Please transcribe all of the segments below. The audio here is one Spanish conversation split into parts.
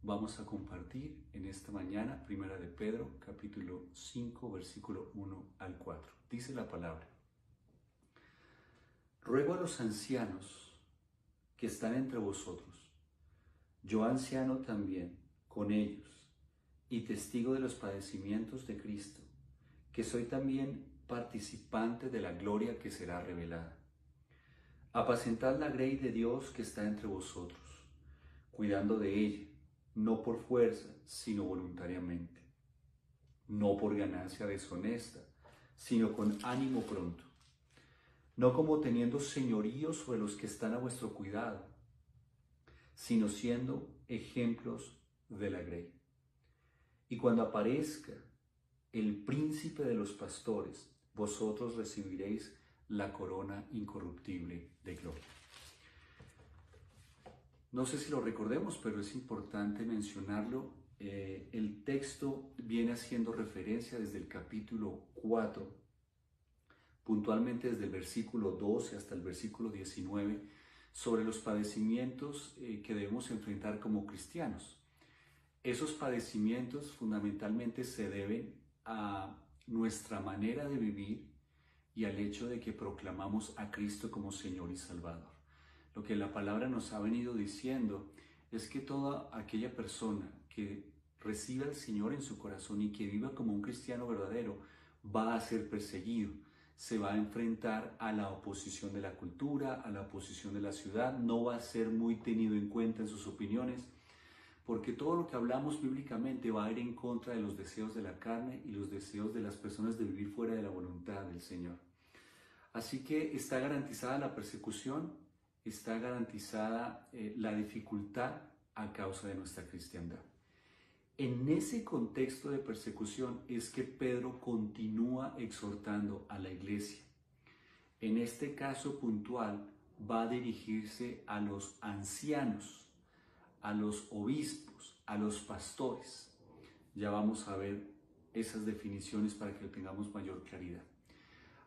vamos a compartir en esta mañana, Primera de Pedro, capítulo 5, versículo 1 al 4. Dice la palabra: Ruego a los ancianos que están entre vosotros, yo anciano también, con ellos, y testigo de los padecimientos de Cristo, que soy también participante de la gloria que será revelada. Apacentad la grey de Dios que está entre vosotros, cuidando de ella, no por fuerza, sino voluntariamente, no por ganancia deshonesta, sino con ánimo pronto, no como teniendo señorío sobre los que están a vuestro cuidado, sino siendo ejemplos de la grey. Y cuando aparezca el príncipe de los pastores, vosotros recibiréis la corona incorruptible de gloria. No sé si lo recordemos, pero es importante mencionarlo. El texto viene haciendo referencia desde el capítulo 4, puntualmente desde el versículo 12 hasta el versículo 19, sobre los padecimientos que debemos enfrentar como cristianos. Esos padecimientos fundamentalmente se deben a nuestra manera de vivir y al hecho de que proclamamos a Cristo como Señor y Salvador. Lo que la palabra nos ha venido diciendo es que toda aquella persona que reciba al Señor en su corazón y que viva como un cristiano verdadero va a ser perseguido, se va a enfrentar a la oposición de la cultura, a la oposición de la ciudad, no va a ser muy tenido en cuenta en sus opiniones, porque todo lo que hablamos bíblicamente va a ir en contra de los deseos de la carne y los deseos de las personas de vivir fuera de la voluntad del Señor. Así que está garantizada la persecución, está garantizada la dificultad a causa de nuestra cristiandad. En ese contexto de persecución es que Pedro continúa exhortando a la iglesia. En este caso puntual va a dirigirse a los ancianos, a los obispos, a los pastores. Ya vamos a ver esas definiciones para que tengamos mayor claridad.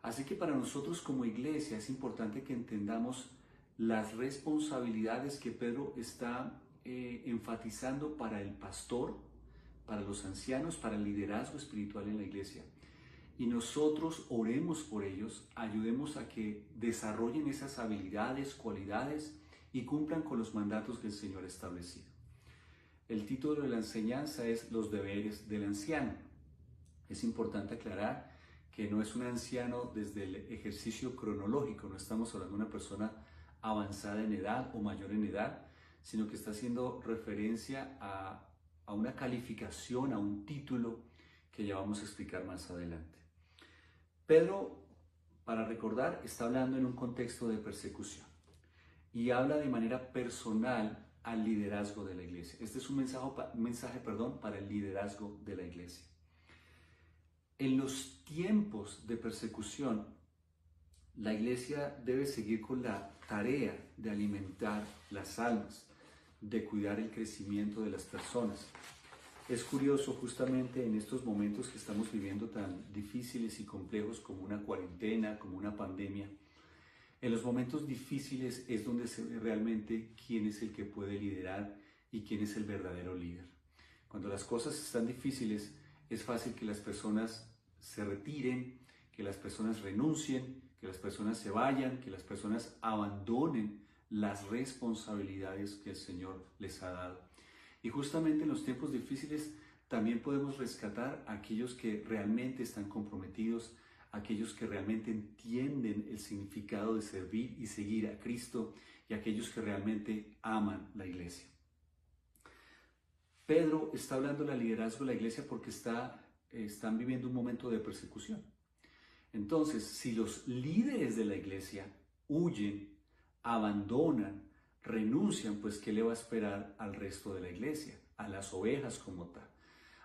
Así que para nosotros como iglesia es importante que entendamos las responsabilidades que Pedro está enfatizando para el pastor, para los ancianos, para el liderazgo espiritual en la iglesia. Y nosotros oremos por ellos, ayudemos a que desarrollen esas habilidades, cualidades y cumplan con los mandatos que el Señor ha establecido. El título de la enseñanza es Los deberes del anciano. Es importante aclarar que no es un anciano desde el ejercicio cronológico, no estamos hablando de una persona avanzada en edad o mayor en edad, sino que está haciendo referencia a una calificación, a un título que ya vamos a explicar más adelante. Pedro, para recordar, está hablando en un contexto de persecución y habla de manera personal al liderazgo de la iglesia. Este es un mensaje para el liderazgo de la iglesia. En los tiempos de persecución, la iglesia debe seguir con la tarea de alimentar las almas, de cuidar el crecimiento de las personas. Es curioso, justamente en estos momentos que estamos viviendo tan difíciles y complejos como una cuarentena, como una pandemia, en los momentos difíciles es donde se ve realmente quién es el que puede liderar y quién es el verdadero líder. Cuando las cosas están difíciles, es fácil que las personas se retiren, que las personas renuncien, que las personas se vayan, que las personas abandonen las responsabilidades que el Señor les ha dado. Y justamente en los tiempos difíciles también podemos rescatar a aquellos que realmente están comprometidos, aquellos que realmente entienden el significado de servir y seguir a Cristo y aquellos que realmente aman la iglesia. Pedro está hablando del liderazgo de la iglesia porque están viviendo un momento de persecución. Entonces, si los líderes de la iglesia huyen, abandonan, renuncian, pues ¿qué le va a esperar al resto de la iglesia? A las ovejas como tal.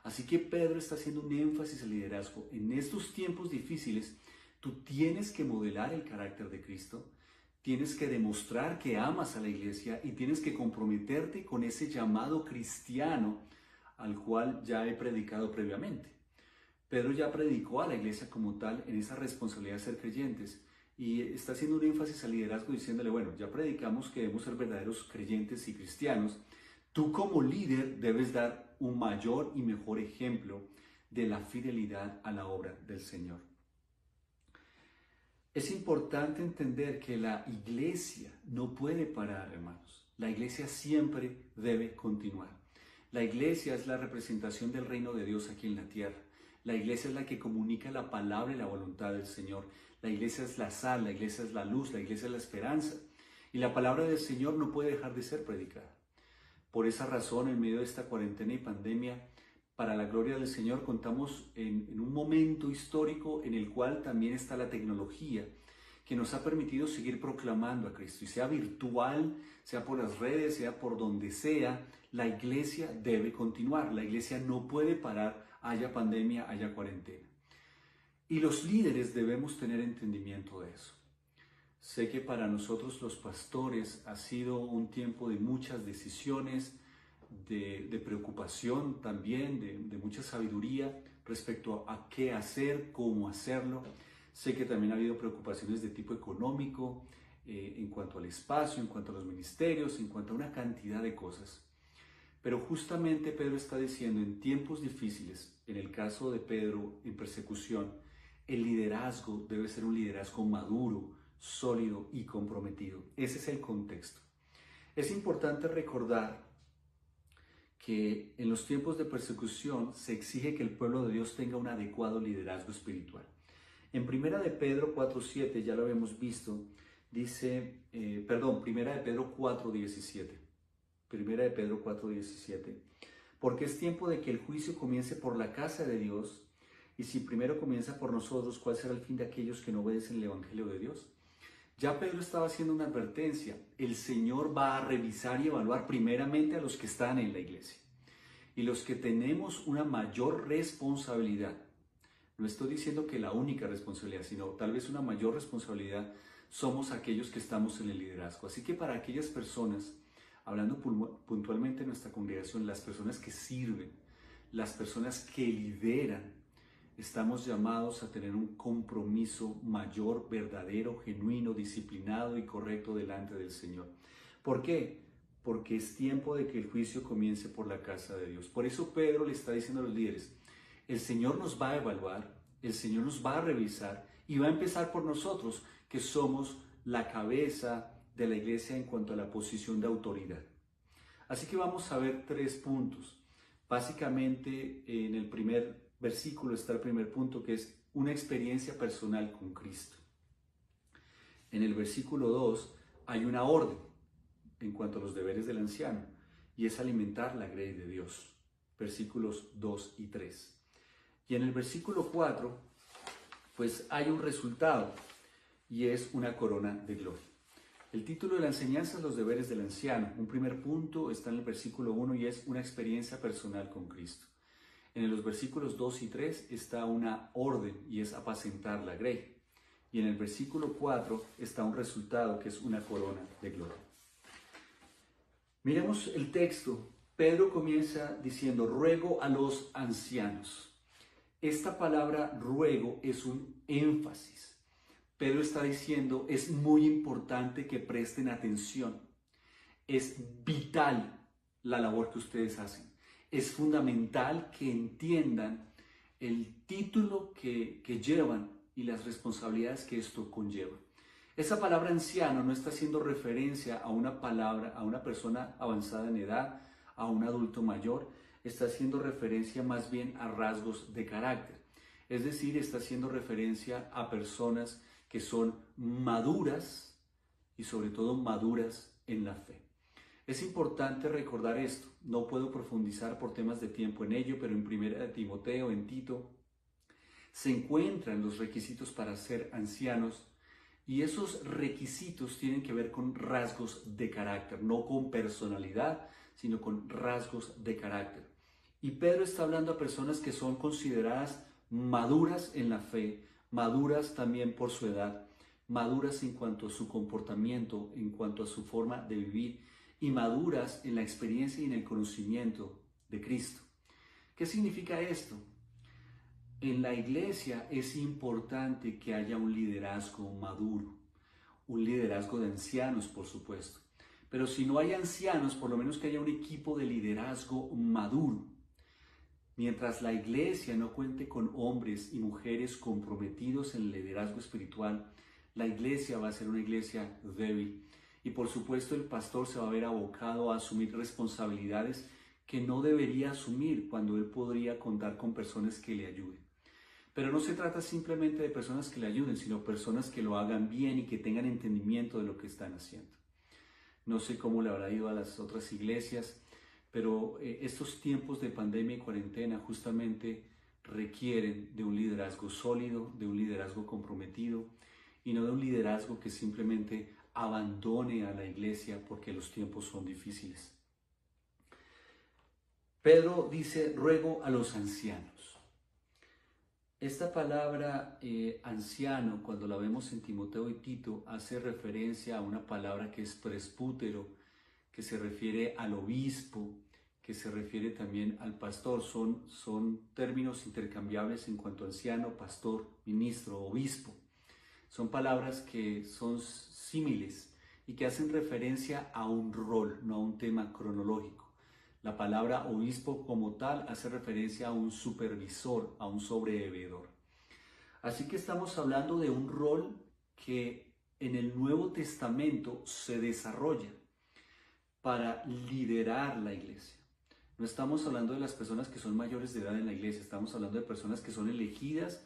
Así que Pedro está haciendo un énfasis al liderazgo. En estos tiempos difíciles, tú tienes que modelar el carácter de Cristo, tienes que demostrar que amas a la iglesia y tienes que comprometerte con ese llamado cristiano al cual ya he predicado previamente. Pedro ya predicó a la iglesia como tal en esa responsabilidad de ser creyentes y está haciendo un énfasis al liderazgo diciéndole, bueno, ya predicamos que debemos ser verdaderos creyentes y cristianos, Tú como líder debes dar un mayor y mejor ejemplo de la fidelidad a la obra del Señor. Es importante entender que la iglesia no puede parar, hermanos. La iglesia siempre debe continuar. La iglesia es la representación del reino de Dios aquí en la tierra. La iglesia es la que comunica la palabra y la voluntad del Señor. La iglesia es la sal, la iglesia es la luz, la iglesia es la esperanza. Y la palabra del Señor no puede dejar de ser predicada. Por esa razón, en medio de esta cuarentena y pandemia, para la gloria del Señor, contamos en un momento histórico en el cual también está la tecnología que nos ha permitido seguir proclamando a Cristo. Y sea virtual, sea por las redes, sea por donde sea, la iglesia debe continuar. La iglesia no puede parar, haya pandemia, haya cuarentena. Y los líderes debemos tener entendimiento de eso. Sé que para nosotros los pastores ha sido un tiempo de muchas decisiones, de preocupación también, de mucha sabiduría respecto a qué hacer, cómo hacerlo. Sé que también ha habido preocupaciones de tipo económico, en cuanto al espacio, en cuanto a los ministerios, en cuanto a una cantidad de cosas. Pero justamente Pedro está diciendo, en tiempos difíciles, en el caso de Pedro en persecución, el liderazgo debe ser un liderazgo maduro, sólido y comprometido. Ese es el contexto. Es importante recordar que en los tiempos de persecución se exige que el pueblo de Dios tenga un adecuado liderazgo espiritual. En Primera de Pedro 4:7, ya lo habíamos visto, dice, Primera de Pedro 4:17. Primera de Pedro 4:17. Porque es tiempo de que el juicio comience por la casa de Dios, y si primero comienza por nosotros, ¿cuál será el fin de aquellos que no obedecen el evangelio de Dios? Ya Pedro estaba haciendo una advertencia. El Señor va a revisar y evaluar primeramente a los que están en la iglesia. Y los que tenemos una mayor responsabilidad, no estoy diciendo que la única responsabilidad, sino tal vez una mayor responsabilidad, somos aquellos que estamos en el liderazgo. Así que para aquellas personas, hablando puntualmente en nuestra congregación, las personas que sirven, las personas que lideran, estamos llamados a tener un compromiso mayor, verdadero, genuino, disciplinado y correcto delante del Señor. ¿Por qué? Porque es tiempo de que el juicio comience por la casa de Dios. Por eso Pedro le está diciendo a los líderes, el Señor nos va a evaluar, el Señor nos va a revisar y va a empezar por nosotros, que somos la cabeza de la iglesia en cuanto a la posición de autoridad. Así que vamos a ver 3 puntos. Básicamente en el primer versículo está el primer punto, que es una experiencia personal con Cristo. En el versículo 2 hay una orden en cuanto a los deberes del anciano, y es alimentar la grey de Dios. Versículos 2 y 3. Y en el versículo 4, pues hay un resultado, y es una corona de gloria. El título de la enseñanza es los deberes del anciano. Un primer punto está en el versículo 1 y es una experiencia personal con Cristo. En los versículos 2 y 3 está una orden y es apacentar la grey. Y en el versículo 4 está un resultado que es una corona de gloria. Miremos el texto. Pedro comienza diciendo, ruego a los ancianos. Esta palabra ruego es un énfasis. Pedro está diciendo, es muy importante que presten atención. Es vital la labor que ustedes hacen. Es fundamental que entiendan el título que llevan y las responsabilidades que esto conlleva. Esa palabra anciano no está haciendo referencia a una persona avanzada en edad, a un adulto mayor. Está haciendo referencia más bien a rasgos de carácter. Es decir, está haciendo referencia a personas que son maduras y sobre todo maduras en la fe. Es importante recordar esto. No puedo profundizar por temas de tiempo en ello, pero en 1 Timoteo, en Tito, se encuentran los requisitos para ser ancianos, y esos requisitos tienen que ver con rasgos de carácter, no con personalidad, sino con rasgos de carácter. Y Pedro está hablando a personas que son consideradas maduras en la fe, maduras también por su edad, maduras en cuanto a su comportamiento, en cuanto a su forma de vivir, y maduras en la experiencia y en el conocimiento de Cristo. ¿Qué significa esto? En la iglesia es importante que haya un liderazgo maduro, un liderazgo de ancianos, por supuesto, Pero si no hay ancianos, por lo menos que haya un equipo de liderazgo maduro. Mientras la iglesia no cuente con hombres y mujeres comprometidos en el liderazgo espiritual, la iglesia va a ser una iglesia débil. Y por supuesto el pastor se va a ver abocado a asumir responsabilidades que no debería asumir cuando él podría contar con personas que le ayuden. Pero no se trata simplemente de personas que le ayuden, sino personas que lo hagan bien y que tengan entendimiento de lo que están haciendo. No sé cómo le habrá ido a las otras iglesias, pero estos tiempos de pandemia y cuarentena justamente requieren de un liderazgo sólido, de un liderazgo comprometido y no de un liderazgo que simplemente abandone a la iglesia porque los tiempos son difíciles. Pedro dice, ruego a los ancianos. Esta palabra anciano, cuando la vemos en Timoteo y Tito, hace referencia a una palabra que es presbútero, que se refiere al obispo, que se refiere también al pastor. Son términos intercambiables en cuanto a anciano, pastor, ministro, obispo. Son palabras que son símiles y que hacen referencia a un rol, no a un tema cronológico. La palabra obispo como tal hace referencia a un supervisor, a un sobreveedor. Así que estamos hablando de un rol que en el Nuevo Testamento se desarrolla para liderar la iglesia. No estamos hablando de las personas que son mayores de edad en la iglesia, estamos hablando de personas que son elegidas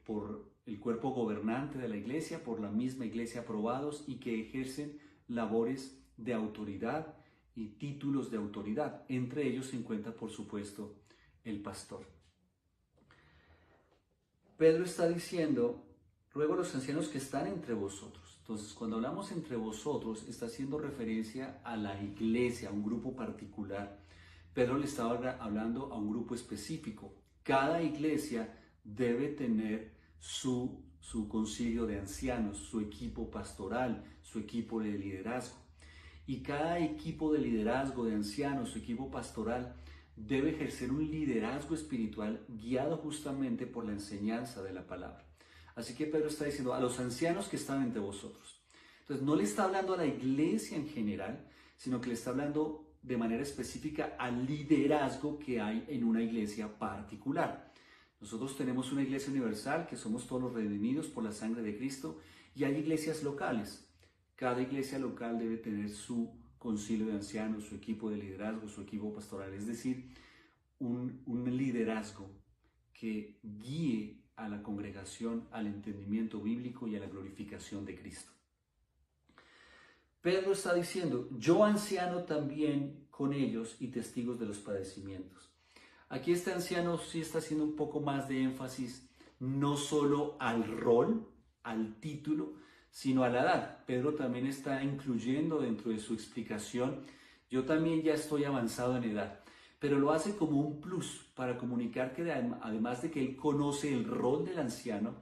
por el cuerpo gobernante de la iglesia, por la misma iglesia, aprobados y que ejercen labores de autoridad y títulos de autoridad. Entre ellos se encuentra, por supuesto, el pastor. Pedro está diciendo, ruego a los ancianos que están entre vosotros. Entonces, cuando hablamos entre vosotros, está haciendo referencia a la iglesia, a un grupo particular. Pedro le estaba hablando a un grupo específico. Cada iglesia debe tener su concilio de ancianos, su equipo pastoral, su equipo de liderazgo. Y cada equipo de liderazgo de ancianos, su equipo pastoral, debe ejercer un liderazgo espiritual guiado justamente por la enseñanza de la palabra. Así que Pedro está diciendo a los ancianos que están entre vosotros. Entonces no le está hablando a la iglesia en general, sino que le está hablando de manera específica al liderazgo que hay en una iglesia particular. Nosotros tenemos una iglesia universal, que somos todos los redimidos por la sangre de Cristo, y hay iglesias locales. Cada iglesia local debe tener su concilio de ancianos, su equipo de liderazgo, su equipo pastoral, es decir, un liderazgo que guíe a la congregación al entendimiento bíblico y a la glorificación de Cristo. Pedro está diciendo, yo anciano también con ellos y testigos de los padecimientos. Aquí este anciano sí está haciendo un poco más de énfasis, no solo al rol, al título, sino a la edad. Pedro también está incluyendo dentro de su explicación, yo también ya estoy avanzado en edad, pero lo hace como un plus para comunicar que además de que él conoce el rol del anciano,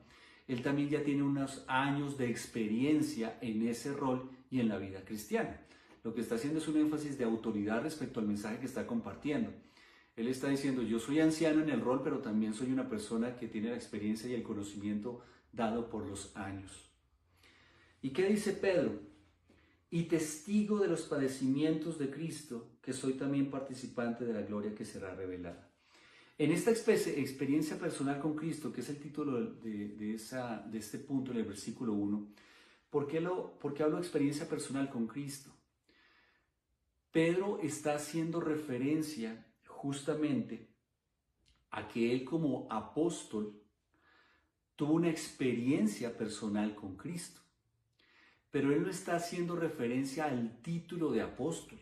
él también ya tiene unos años de experiencia en ese rol y en la vida cristiana. Lo que está haciendo es un énfasis de autoridad respecto al mensaje que está compartiendo. Él está diciendo, yo soy anciano en el rol, pero también soy una persona que tiene la experiencia y el conocimiento dado por los años. ¿Y qué dice Pedro? Y testigo de los padecimientos de Cristo, que soy también participante de la gloria que será revelada. En esta experiencia personal con Cristo, que es el título de este punto en el versículo 1, ¿por qué hablo de experiencia personal con Cristo? Pedro está haciendo referencia justamente a que él como apóstol tuvo una experiencia personal con Cristo. Pero él no está haciendo referencia al título de apóstol,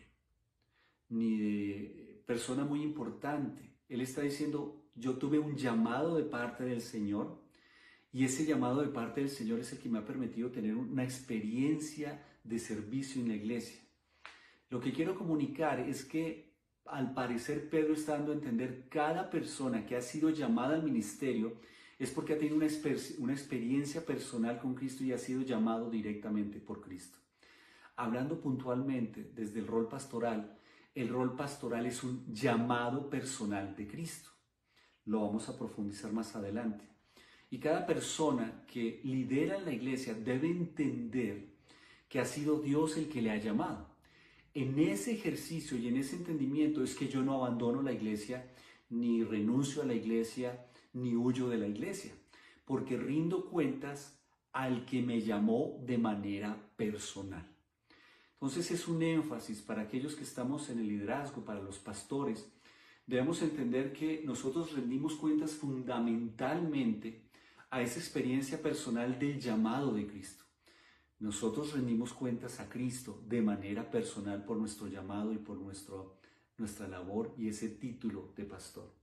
ni de persona muy importante. Él está diciendo, yo tuve un llamado de parte del Señor, y ese llamado de parte del Señor es el que me ha permitido tener una experiencia de servicio en la iglesia. Lo que quiero comunicar es que, al parecer, Pedro está dando a entender cada persona que ha sido llamada al ministerio es porque ha tenido una experiencia personal con Cristo y ha sido llamado directamente por Cristo. Hablando puntualmente desde el rol pastoral es un llamado personal de Cristo. Lo vamos a profundizar más adelante. Y cada persona que lidera en la iglesia debe entender que ha sido Dios el que le ha llamado. En ese ejercicio y en ese entendimiento es que yo no abandono la iglesia, ni renuncio a la iglesia, ni huyo de la iglesia, porque rindo cuentas al que me llamó de manera personal. Entonces es un énfasis para aquellos que estamos en el liderazgo, para los pastores. Debemos entender que nosotros rendimos cuentas fundamentalmente a esa experiencia personal del llamado de Cristo. Nosotros rendimos cuentas a Cristo de manera personal por nuestro llamado y por nuestra labor y ese título de pastor.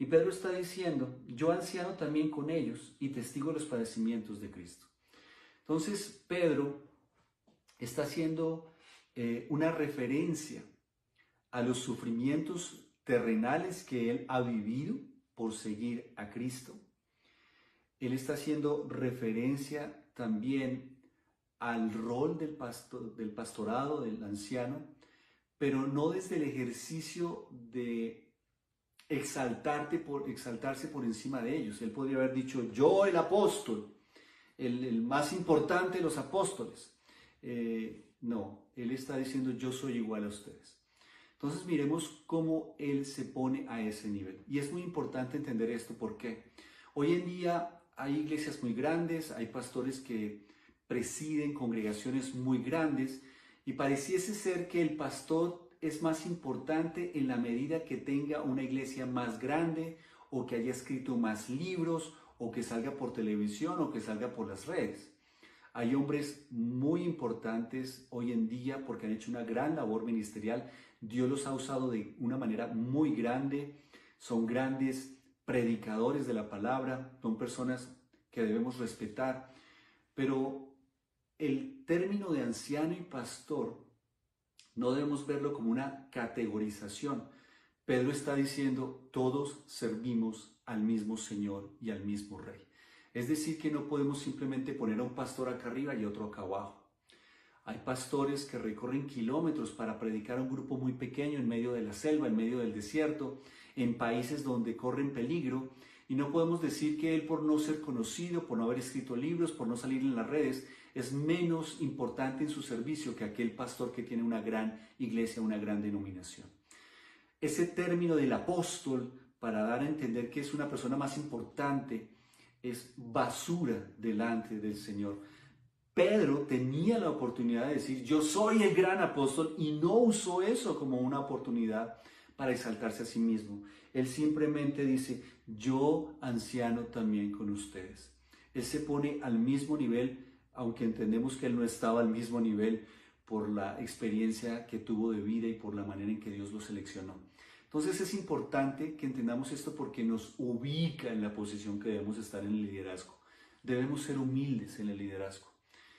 Y Pedro está diciendo, yo anciano también con ellos y testigo de los padecimientos de Cristo. Entonces Pedro está haciendo una referencia a los sufrimientos terrenales que él ha vivido por seguir a Cristo. Él está haciendo referencia también al rol del pastorado, del anciano, pero no desde el ejercicio de exaltarse por encima de ellos. Él podría haber dicho, yo el apóstol, el más importante de los apóstoles. No, él está diciendo, yo soy igual a ustedes. Entonces miremos cómo él se pone a ese nivel. Y es muy importante entender esto, porque hoy en día hay iglesias muy grandes, hay pastores que presiden congregaciones muy grandes y pareciese ser que el pastor es más importante en la medida que tenga una iglesia más grande o que haya escrito más libros o que salga por televisión o que salga por las redes. Hay hombres muy importantes hoy en día porque han hecho una gran labor ministerial. Dios los ha usado de una manera muy grande. Son grandes predicadores de la palabra, son personas que debemos respetar. Pero el término de anciano y pastor no debemos verlo como una categorización. Pedro está diciendo, todos servimos al mismo Señor y al mismo Rey. Es decir, que no podemos simplemente poner a un pastor acá arriba y otro acá abajo. Hay pastores que recorren kilómetros para predicar a un grupo muy pequeño en medio de la selva, en medio del desierto, en países donde corren peligro. Y no podemos decir que él, por no ser conocido, por no haber escrito libros, por no salir en las redes, es menos importante en su servicio que aquel pastor que tiene una gran iglesia, una gran denominación. Ese término del apóstol, para dar a entender que es una persona más importante, es basura delante del Señor. Pedro tenía la oportunidad de decir, yo soy el gran apóstol, y no usó eso como una oportunidad para exaltarse a sí mismo. Él simplemente dice, yo anciano también con ustedes. Él se pone al mismo nivel, aunque entendemos que él no estaba al mismo nivel por la experiencia que tuvo de vida y por la manera en que Dios lo seleccionó. Entonces es importante que entendamos esto porque nos ubica en la posición que debemos estar en el liderazgo. Debemos ser humildes en el liderazgo.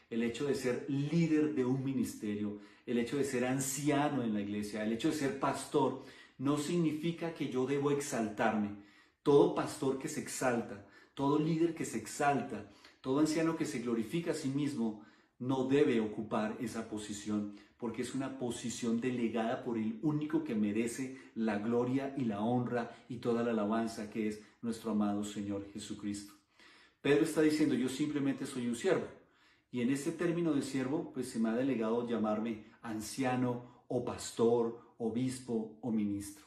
El hecho de ser líder de un ministerio, el hecho de ser anciano en la iglesia, el hecho de ser pastor, no significa que yo debo exaltarme. Todo pastor que se exalta, todo líder que se exalta, todo anciano que se glorifica a sí mismo, no debe ocupar esa posición, porque es una posición delegada por el único que merece la gloria y la honra y toda la alabanza, que es nuestro amado Señor Jesucristo. Pedro está diciendo, yo simplemente soy un siervo. Y en ese término de siervo, pues se me ha delegado llamarme anciano o pastor, obispo o ministro.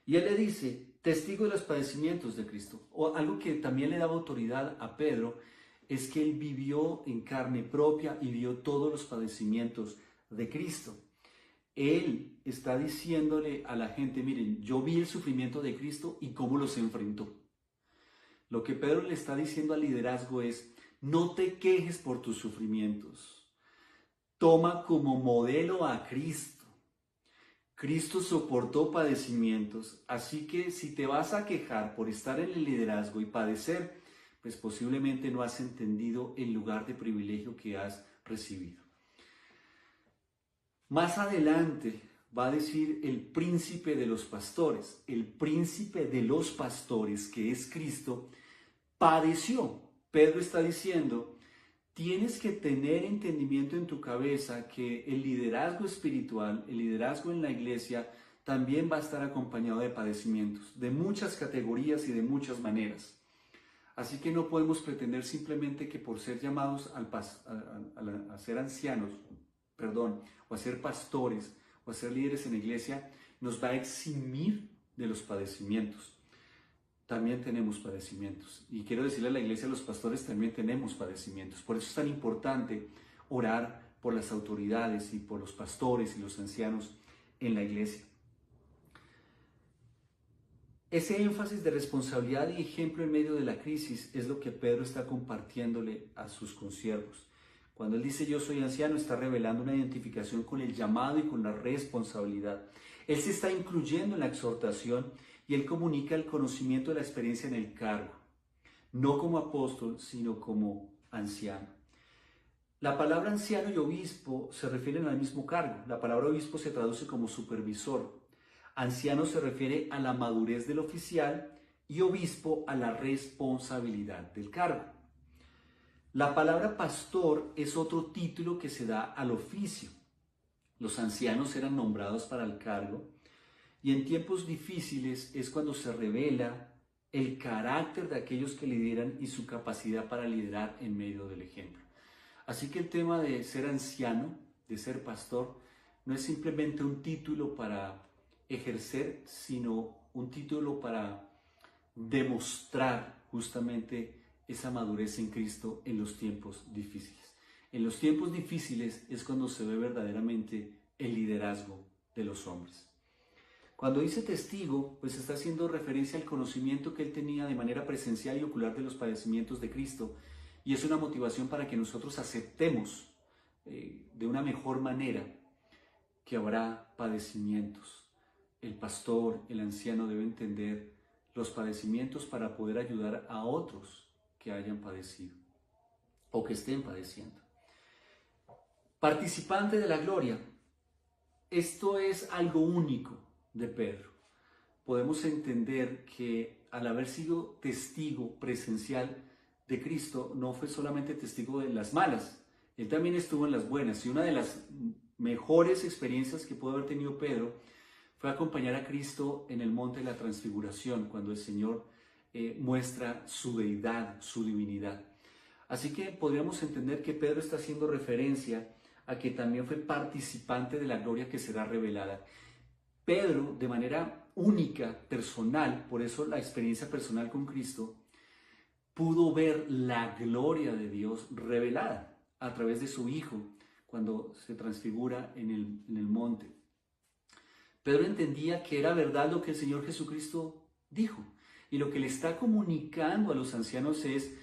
Y él le dice, testigo de los padecimientos de Cristo. O algo que también le daba autoridad a Pedro, es que él vivió en carne propia y vio todos los padecimientos de Cristo. Él está diciéndole a la gente, miren, yo vi el sufrimiento de Cristo y cómo los enfrentó. Lo que Pedro le está diciendo al liderazgo es, no te quejes por tus sufrimientos. Toma como modelo a Cristo. Cristo soportó padecimientos, así que si te vas a quejar por estar en el liderazgo y padecer, pues posiblemente no has entendido el lugar de privilegio que has recibido. Más adelante va a decir el príncipe de los pastores. El príncipe de los pastores, que es Cristo, padeció. Pedro está diciendo, tienes que tener entendimiento en tu cabeza que el liderazgo espiritual, el liderazgo en la iglesia, también va a estar acompañado de padecimientos, de muchas categorías y de muchas maneras. Así que no podemos pretender simplemente que por ser llamados a ser ancianos, o a ser pastores, o a ser líderes en la iglesia, nos va a eximir de los padecimientos. También tenemos padecimientos. Y quiero decirle a la iglesia, a los pastores también tenemos padecimientos. Por eso es tan importante orar por las autoridades y por los pastores y los ancianos en la iglesia. Ese énfasis de responsabilidad y ejemplo en medio de la crisis es lo que Pedro está compartiéndole a sus consiervos. Cuando él dice yo soy anciano, está revelando una identificación con el llamado y con la responsabilidad. Él se está incluyendo en la exhortación y él comunica el conocimiento de la experiencia en el cargo, no como apóstol, sino como anciano. La palabra anciano y obispo se refieren al mismo cargo. La palabra obispo se traduce como supervisor. Anciano se refiere a la madurez del oficial y obispo a la responsabilidad del cargo. La palabra pastor es otro título que se da al oficio. Los ancianos eran nombrados para el cargo y en tiempos difíciles es cuando se revela el carácter de aquellos que lideran y su capacidad para liderar en medio del ejemplo. Así que el tema de ser anciano, de ser pastor, no es simplemente un título para ejercer, sino un título para demostrar justamente esa madurez en Cristo en los tiempos difíciles. En los tiempos difíciles es cuando se ve verdaderamente el liderazgo de los hombres. Cuando dice testigo, pues está haciendo referencia al conocimiento que él tenía de manera presencial y ocular de los padecimientos de Cristo, y es una motivación para que nosotros aceptemos de una mejor manera que habrá padecimientos. El pastor, el anciano debe entender los padecimientos para poder ayudar a otros que hayan padecido o que estén padeciendo. Participante de la gloria. Esto es algo único de Pedro. Podemos entender que al haber sido testigo presencial de Cristo, no fue solamente testigo de las malas, él también estuvo en las buenas. Y una de las mejores experiencias que pudo haber tenido Pedro fue acompañar a Cristo en el monte de la transfiguración, cuando el Señor muestra su deidad, su divinidad. Así que podríamos entender que Pedro está haciendo referencia a que también fue participante de la gloria que será revelada. Pedro, de manera única, personal, por eso la experiencia personal con Cristo, pudo ver la gloria de Dios revelada a través de su Hijo cuando se transfigura en el monte. Pedro entendía que era verdad lo que el Señor Jesucristo dijo, y lo que le está comunicando a los ancianos es: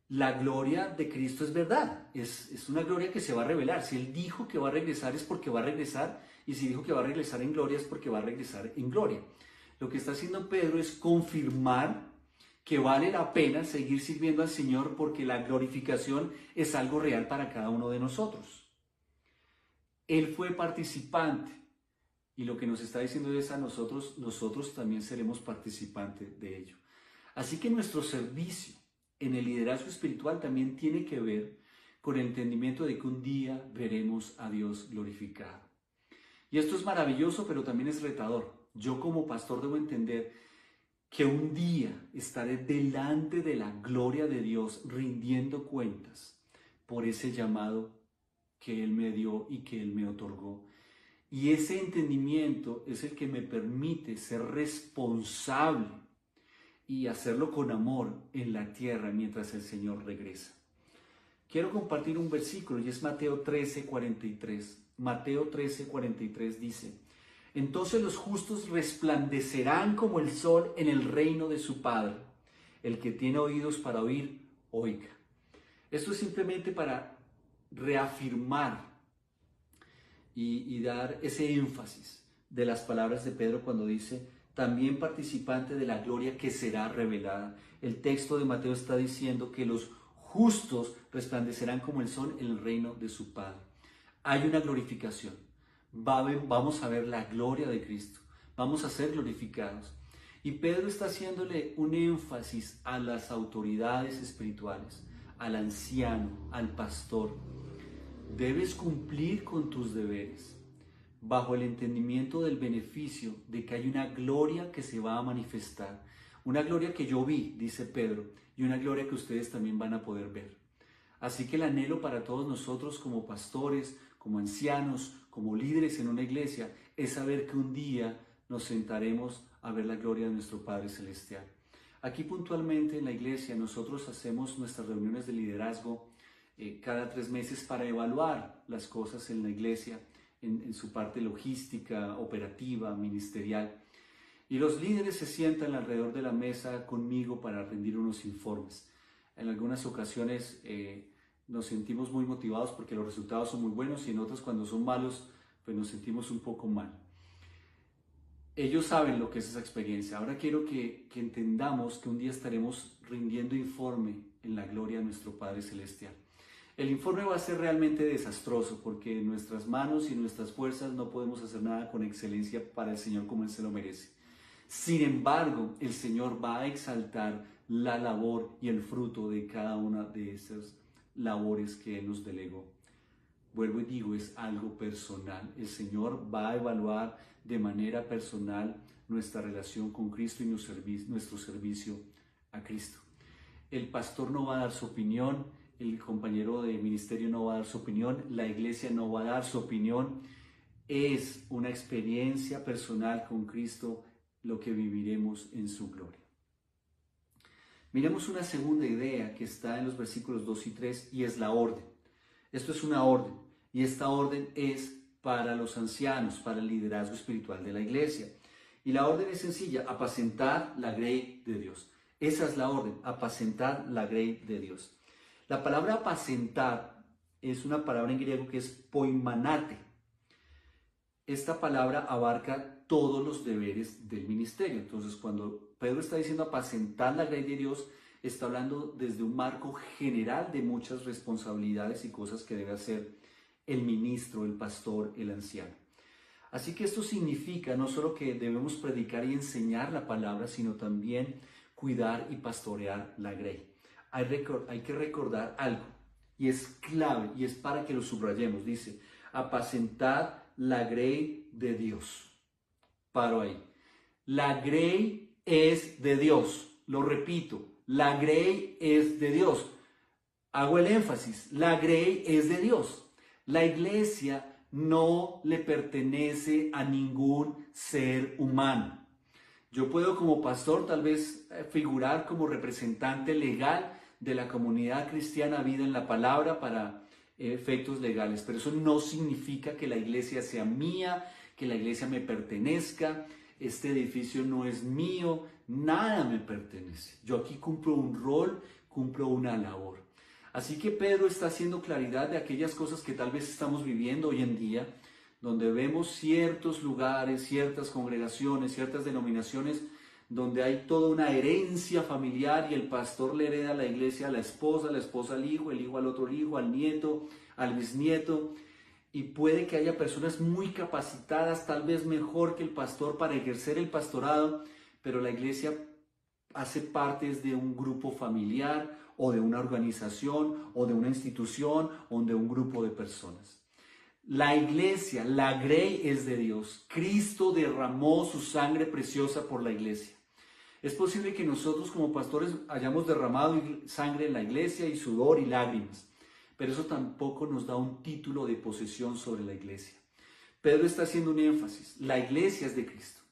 la gloria de Cristo es verdad, es una gloria que se va a revelar. Si Él dijo que va a regresar es porque va a regresar, y si dijo que va a regresar en gloria es porque va a regresar en gloria. Lo que está haciendo Pedro es confirmar que vale la pena seguir sirviendo al Señor, porque la glorificación es algo real para cada uno de nosotros. Él fue participante, y lo que nos está diciendo es a nosotros también seremos participantes de ello. Así que nuestro servicio en el liderazgo espiritual también tiene que ver con el entendimiento de que un día veremos a Dios glorificado. Y esto es maravilloso, pero también es retador. Yo como pastor debo entender que un día estaré delante de la gloria de Dios rindiendo cuentas por ese llamado que Él me dio y que Él me otorgó. Y ese entendimiento es el que me permite ser responsable y hacerlo con amor en la tierra mientras el Señor regresa. Quiero compartir un versículo y es Mateo 13:43. Mateo 13:43 dice: entonces los justos resplandecerán como el sol en el reino de su Padre. El que tiene oídos para oír, oiga. Esto es simplemente para reafirmar y dar ese énfasis de las palabras de Pedro cuando dice: también participante de la gloria que será revelada. El texto de Mateo está diciendo que los justos resplandecerán como el sol en el reino de su Padre. Hay una glorificación. Vamos a ver la gloria de Cristo. Vamos a ser glorificados. Y Pedro está haciéndole un énfasis a las autoridades espirituales, al anciano, al pastor. Debes cumplir con tus deberes bajo el entendimiento del beneficio de que hay una gloria que se va a manifestar. Una gloria que yo vi, dice Pedro, y una gloria que ustedes también van a poder ver. Así que el anhelo para todos nosotros como pastores, como ancianos, como líderes en una iglesia, es saber que un día nos sentaremos a ver la gloria de nuestro Padre Celestial. Aquí puntualmente en la iglesia nosotros hacemos nuestras reuniones de liderazgo cada 3 meses para evaluar las cosas en la iglesia, en su parte logística, operativa, ministerial. Y los líderes se sientan alrededor de la mesa conmigo para rendir unos informes. En algunas ocasiones nos sentimos muy motivados porque los resultados son muy buenos y en otras cuando son malos, pues nos sentimos un poco mal. Ellos saben lo que es esa experiencia. Ahora quiero que entendamos que un día estaremos rindiendo informe en la gloria de nuestro Padre Celestial. El informe va a ser realmente desastroso porque en nuestras manos y nuestras fuerzas no podemos hacer nada con excelencia para el Señor como Él se lo merece. Sin embargo, el Señor va a exaltar la labor y el fruto de cada una de esas labores que Él nos delegó. Vuelvo y digo, es algo personal. El Señor va a evaluar de manera personal nuestra relación con Cristo y nuestro servicio a Cristo. El pastor no va a dar su opinión, el compañero de ministerio no va a dar su opinión, la iglesia no va a dar su opinión. Es una experiencia personal con Cristo lo que viviremos en su gloria. Miremos una segunda idea que está en los versículos 2 y 3 y es la orden. Esto es una orden y esta orden es para los ancianos, para el liderazgo espiritual de la iglesia. Y la orden es sencilla, apacentar la grey de Dios. Esa es la orden, apacentar la grey de Dios. La palabra apacentar es una palabra en griego que es poimanate. Esta palabra abarca todos los deberes del ministerio. Entonces, cuando Pedro está diciendo apacentar la grey de Dios, está hablando desde un marco general de muchas responsabilidades y cosas que debe hacer el ministro, el pastor, el anciano. Así que esto significa no solo que debemos predicar y enseñar la palabra, sino también cuidar y pastorear la grey. Hay que recordar algo, y es clave, y es para que lo subrayemos. Dice, apacentar la grey de Dios. Paro ahí. La grey es de Dios. Lo repito, la grey es de Dios. Hago el énfasis, la grey es de Dios. La iglesia no le pertenece a ningún ser humano. Yo puedo como pastor tal vez figurar como representante legal de la comunidad cristiana Vida en la Palabra para efectos legales, pero eso no significa que la iglesia sea mía, que la iglesia me pertenezca. Este edificio no es mío, nada me pertenece. Yo aquí cumplo un rol, cumplo una labor. Así que Pedro está haciendo claridad de aquellas cosas que tal vez estamos viviendo hoy en día, donde vemos ciertos lugares, ciertas congregaciones, ciertas denominaciones, donde hay toda una herencia familiar y el pastor le hereda a la iglesia a la esposa al hijo, el hijo al otro hijo, al nieto, al bisnieto. Y puede que haya personas muy capacitadas, tal vez mejor que el pastor para ejercer el pastorado, pero la iglesia hace parte de un grupo familiar o de una organización o de una institución o de un grupo de personas. La iglesia, la grey es de Dios. Cristo derramó su sangre preciosa por la iglesia. Es posible que nosotros como pastores hayamos derramado sangre en la iglesia y sudor y lágrimas, pero eso tampoco nos da un título de posesión sobre la iglesia. Pedro está haciendo un énfasis. La iglesia es de Cristo.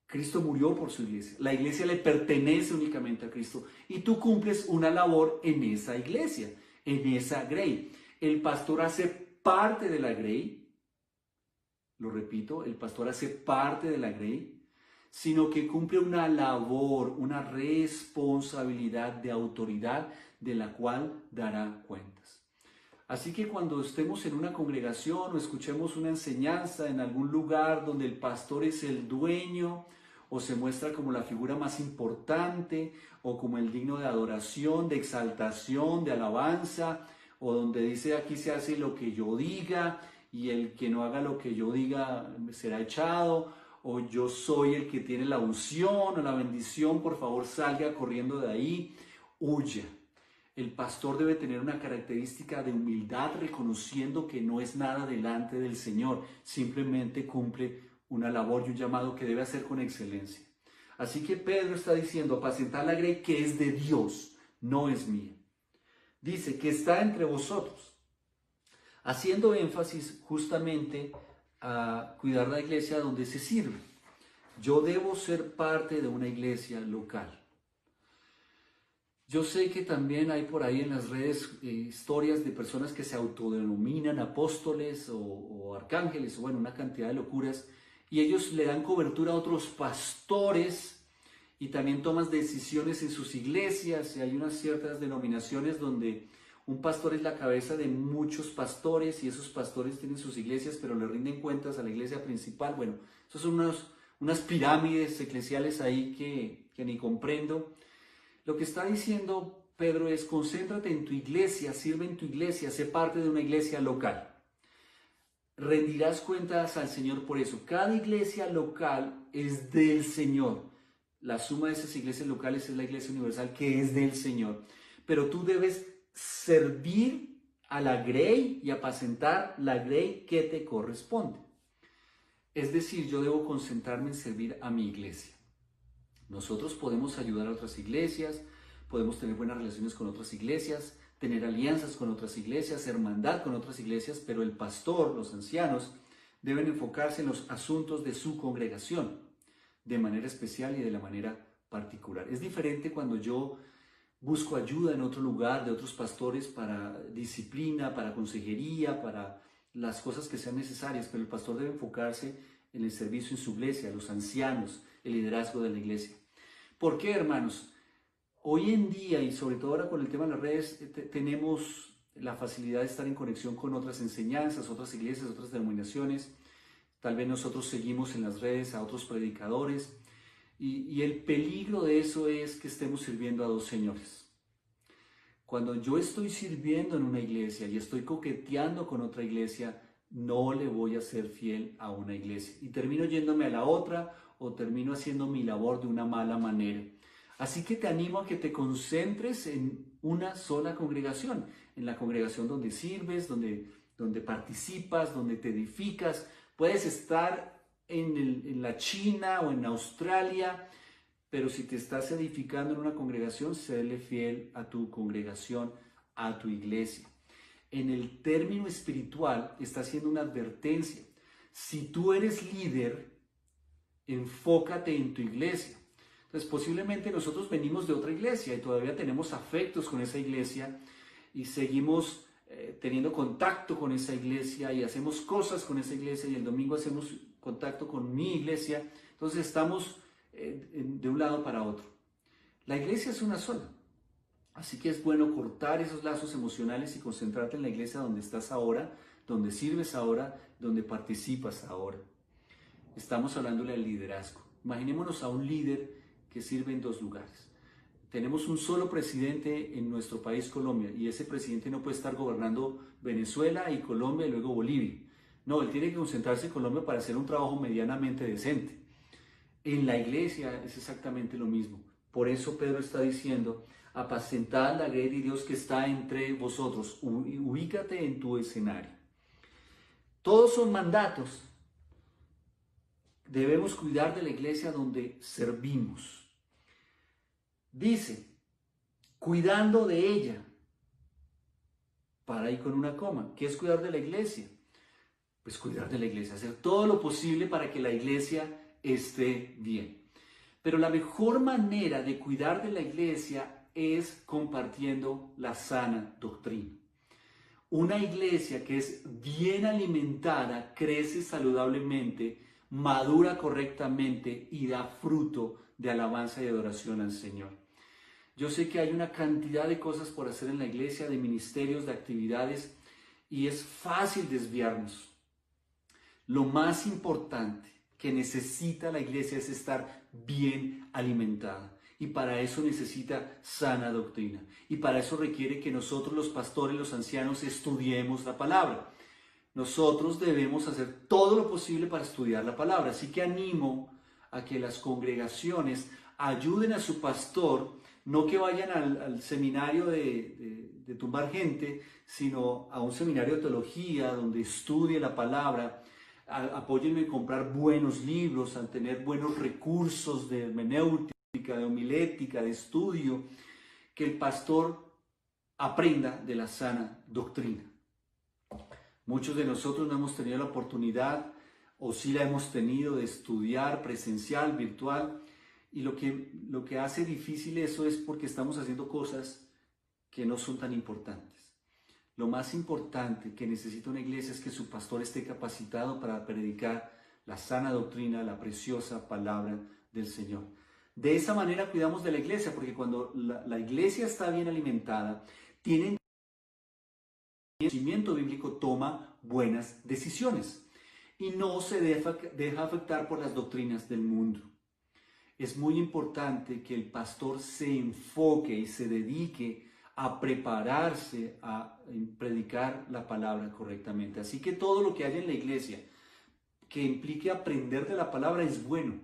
Cristo murió por su iglesia. La iglesia le pertenece únicamente a Cristo y tú cumples una labor en esa iglesia, en esa grey. El pastor hace parte de la grey, lo repito, el pastor hace parte de la grey, sino que cumple una labor, una responsabilidad de autoridad de la cual dará cuentas. Así que cuando estemos en una congregación o escuchemos una enseñanza en algún lugar donde el pastor es el dueño o se muestra como la figura más importante o como el digno de adoración, de exaltación, de alabanza, o donde dice aquí se hace lo que yo diga y el que no haga lo que yo diga será echado, o yo soy el que tiene la unción o la bendición, por favor salga corriendo de ahí, huya. El pastor debe tener una característica de humildad, reconociendo que no es nada delante del Señor, simplemente cumple una labor y un llamado que debe hacer con excelencia. Así que Pedro está diciendo, apacentar la grey que es de Dios, no es mía. Dice que está entre vosotros. haciendo énfasis justamente a cuidar la iglesia donde se sirve. Yo debo ser parte de una iglesia local. Yo sé que también hay por ahí en las redes historias de personas que se autodenominan apóstoles o arcángeles, o bueno, una cantidad de locuras, y ellos le dan cobertura a otros pastores y también toman decisiones en sus iglesias, y hay unas ciertas denominaciones donde un pastor es la cabeza de muchos pastores y esos pastores tienen sus iglesias, pero le rinden cuentas a la iglesia principal. Bueno, esos son unas pirámides eclesiales ahí que ni comprendo. Lo que está diciendo Pedro es: concéntrate en tu iglesia, sirve en tu iglesia, sé parte de una iglesia local. Rendirás cuentas al Señor por eso. Cada iglesia local es del Señor. La suma de esas iglesias locales es la iglesia universal, que es del Señor. Pero tú debes servir a la grey y apacentar la grey que te corresponde. Es decir, yo debo concentrarme en servir a mi iglesia. Nosotros podemos ayudar a otras iglesias, podemos tener buenas relaciones con otras iglesias, tener alianzas con otras iglesias, hermandad con otras iglesias, pero el pastor, los ancianos, deben enfocarse en los asuntos de su congregación, de manera especial y de la manera particular. Es diferente cuando yo busco ayuda en otro lugar de otros pastores para disciplina, para consejería, para las cosas que sean necesarias, pero el pastor debe enfocarse en el servicio en su iglesia, los ancianos, el liderazgo de la iglesia. ¿Por qué, hermanos? Hoy en día, y sobre todo ahora con el tema de las redes, tenemos la facilidad de estar en conexión con otras enseñanzas, otras iglesias, otras denominaciones. Tal vez nosotros seguimos en las redes a otros predicadores. Y el peligro de eso es que estemos sirviendo a dos señores. Cuando yo estoy sirviendo en una iglesia y estoy coqueteando con otra iglesia, no le voy a ser fiel a una iglesia. Y termino yéndome a la otra o termino haciendo mi labor de una mala manera. Así que te animo a que te concentres en una sola congregación, en la congregación donde sirves, donde participas, donde te edificas. Puedes estar en la China o en Australia, pero si te estás edificando en una congregación, séle fiel a tu congregación, a tu iglesia. En el término espiritual está haciendo una advertencia. Si tú eres líder, enfócate en tu iglesia. Entonces, posiblemente nosotros venimos de otra iglesia y todavía tenemos afectos con esa iglesia y seguimos teniendo contacto con esa iglesia y hacemos cosas con esa iglesia y el domingo hacemos contacto con mi iglesia. Entonces estamos de un lado para otro. La iglesia es una sola. Así que es bueno cortar esos lazos emocionales y concentrarte en la iglesia donde estás ahora, donde sirves ahora, donde participas ahora. Estamos hablándole al liderazgo. Imaginémonos a un líder que sirve en dos lugares. Tenemos un solo presidente en nuestro país, Colombia, y ese presidente no puede estar gobernando Venezuela y Colombia y luego Bolivia. No, él tiene que concentrarse en Colombia para hacer un trabajo medianamente decente. En la iglesia es exactamente lo mismo. Por eso Pedro está diciendo: apacentad la grey de Dios que está entre vosotros. Ubícate en tu escenario. Todos son mandatos. Debemos cuidar de la iglesia donde servimos. Dice, cuidando de ella. Para ahí con una coma. ¿Qué es cuidar de la iglesia? Pues cuidar de la iglesia, hacer todo lo posible para que la iglesia esté bien. Pero la mejor manera de cuidar de la iglesia es compartiendo la sana doctrina. Una iglesia que es bien alimentada crece saludablemente, madura correctamente y da fruto de alabanza y adoración al Señor. Yo sé que hay una cantidad de cosas por hacer en la iglesia, de ministerios, de actividades, y es fácil desviarnos. Lo más importante que necesita la iglesia es estar bien alimentada. Y para eso necesita sana doctrina. Y para eso requiere que nosotros, los pastores, los ancianos, estudiemos la palabra. Nosotros debemos hacer todo lo posible para estudiar la palabra. Así que animo a que las congregaciones ayuden a su pastor, no que vayan al seminario de tumbar gente, sino a un seminario de teología donde estudie la palabra. Apóyenme en comprar buenos libros, a tener buenos recursos de hermenéutica, de homilética, de estudio, que el pastor aprenda de la sana doctrina. Muchos de nosotros no hemos tenido la oportunidad, o sí la hemos tenido, de estudiar presencial, virtual, y lo que hace difícil eso es porque estamos haciendo cosas que no son tan importantes. Lo más importante que necesita una iglesia es que su pastor esté capacitado para predicar la sana doctrina, la preciosa palabra del Señor. De esa manera cuidamos de la iglesia, porque cuando la iglesia está bien alimentada, tiene conocimiento bíblico, toma buenas decisiones y no se deja afectar por las doctrinas del mundo. Es muy importante que el pastor se enfoque y se dedique a prepararse a predicar la palabra correctamente. Así que todo lo que haya en la iglesia que implique aprender de la palabra es bueno.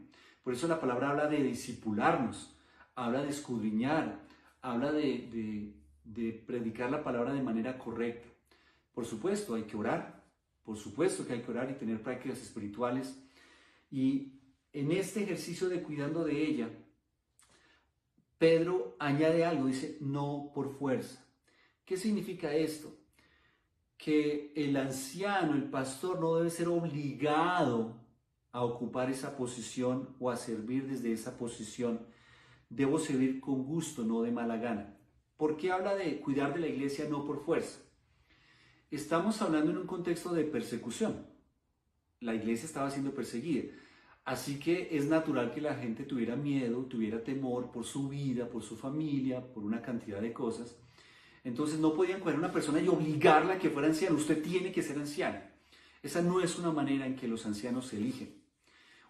Por eso la palabra habla de discipularnos, habla de escudriñar, habla de predicar la palabra de manera correcta. Por supuesto, hay que orar, por supuesto que hay que orar y tener prácticas espirituales. Y en este ejercicio de cuidando de ella, Pedro añade algo, dice, no por fuerza. ¿Qué significa esto? Que el anciano, el pastor, no debe ser obligado a ocupar esa posición o a servir desde esa posición. Debo servir con gusto, no de mala gana. ¿Por qué habla de cuidar de la iglesia no por fuerza? Estamos hablando en un contexto de persecución. La iglesia estaba siendo perseguida. Así que es natural que la gente tuviera miedo, tuviera temor por su vida, por su familia, por una cantidad de cosas. Entonces no podían coger a una persona y obligarla a que fuera anciana. Usted tiene que ser anciana. Esa no es una manera en que los ancianos se eligen.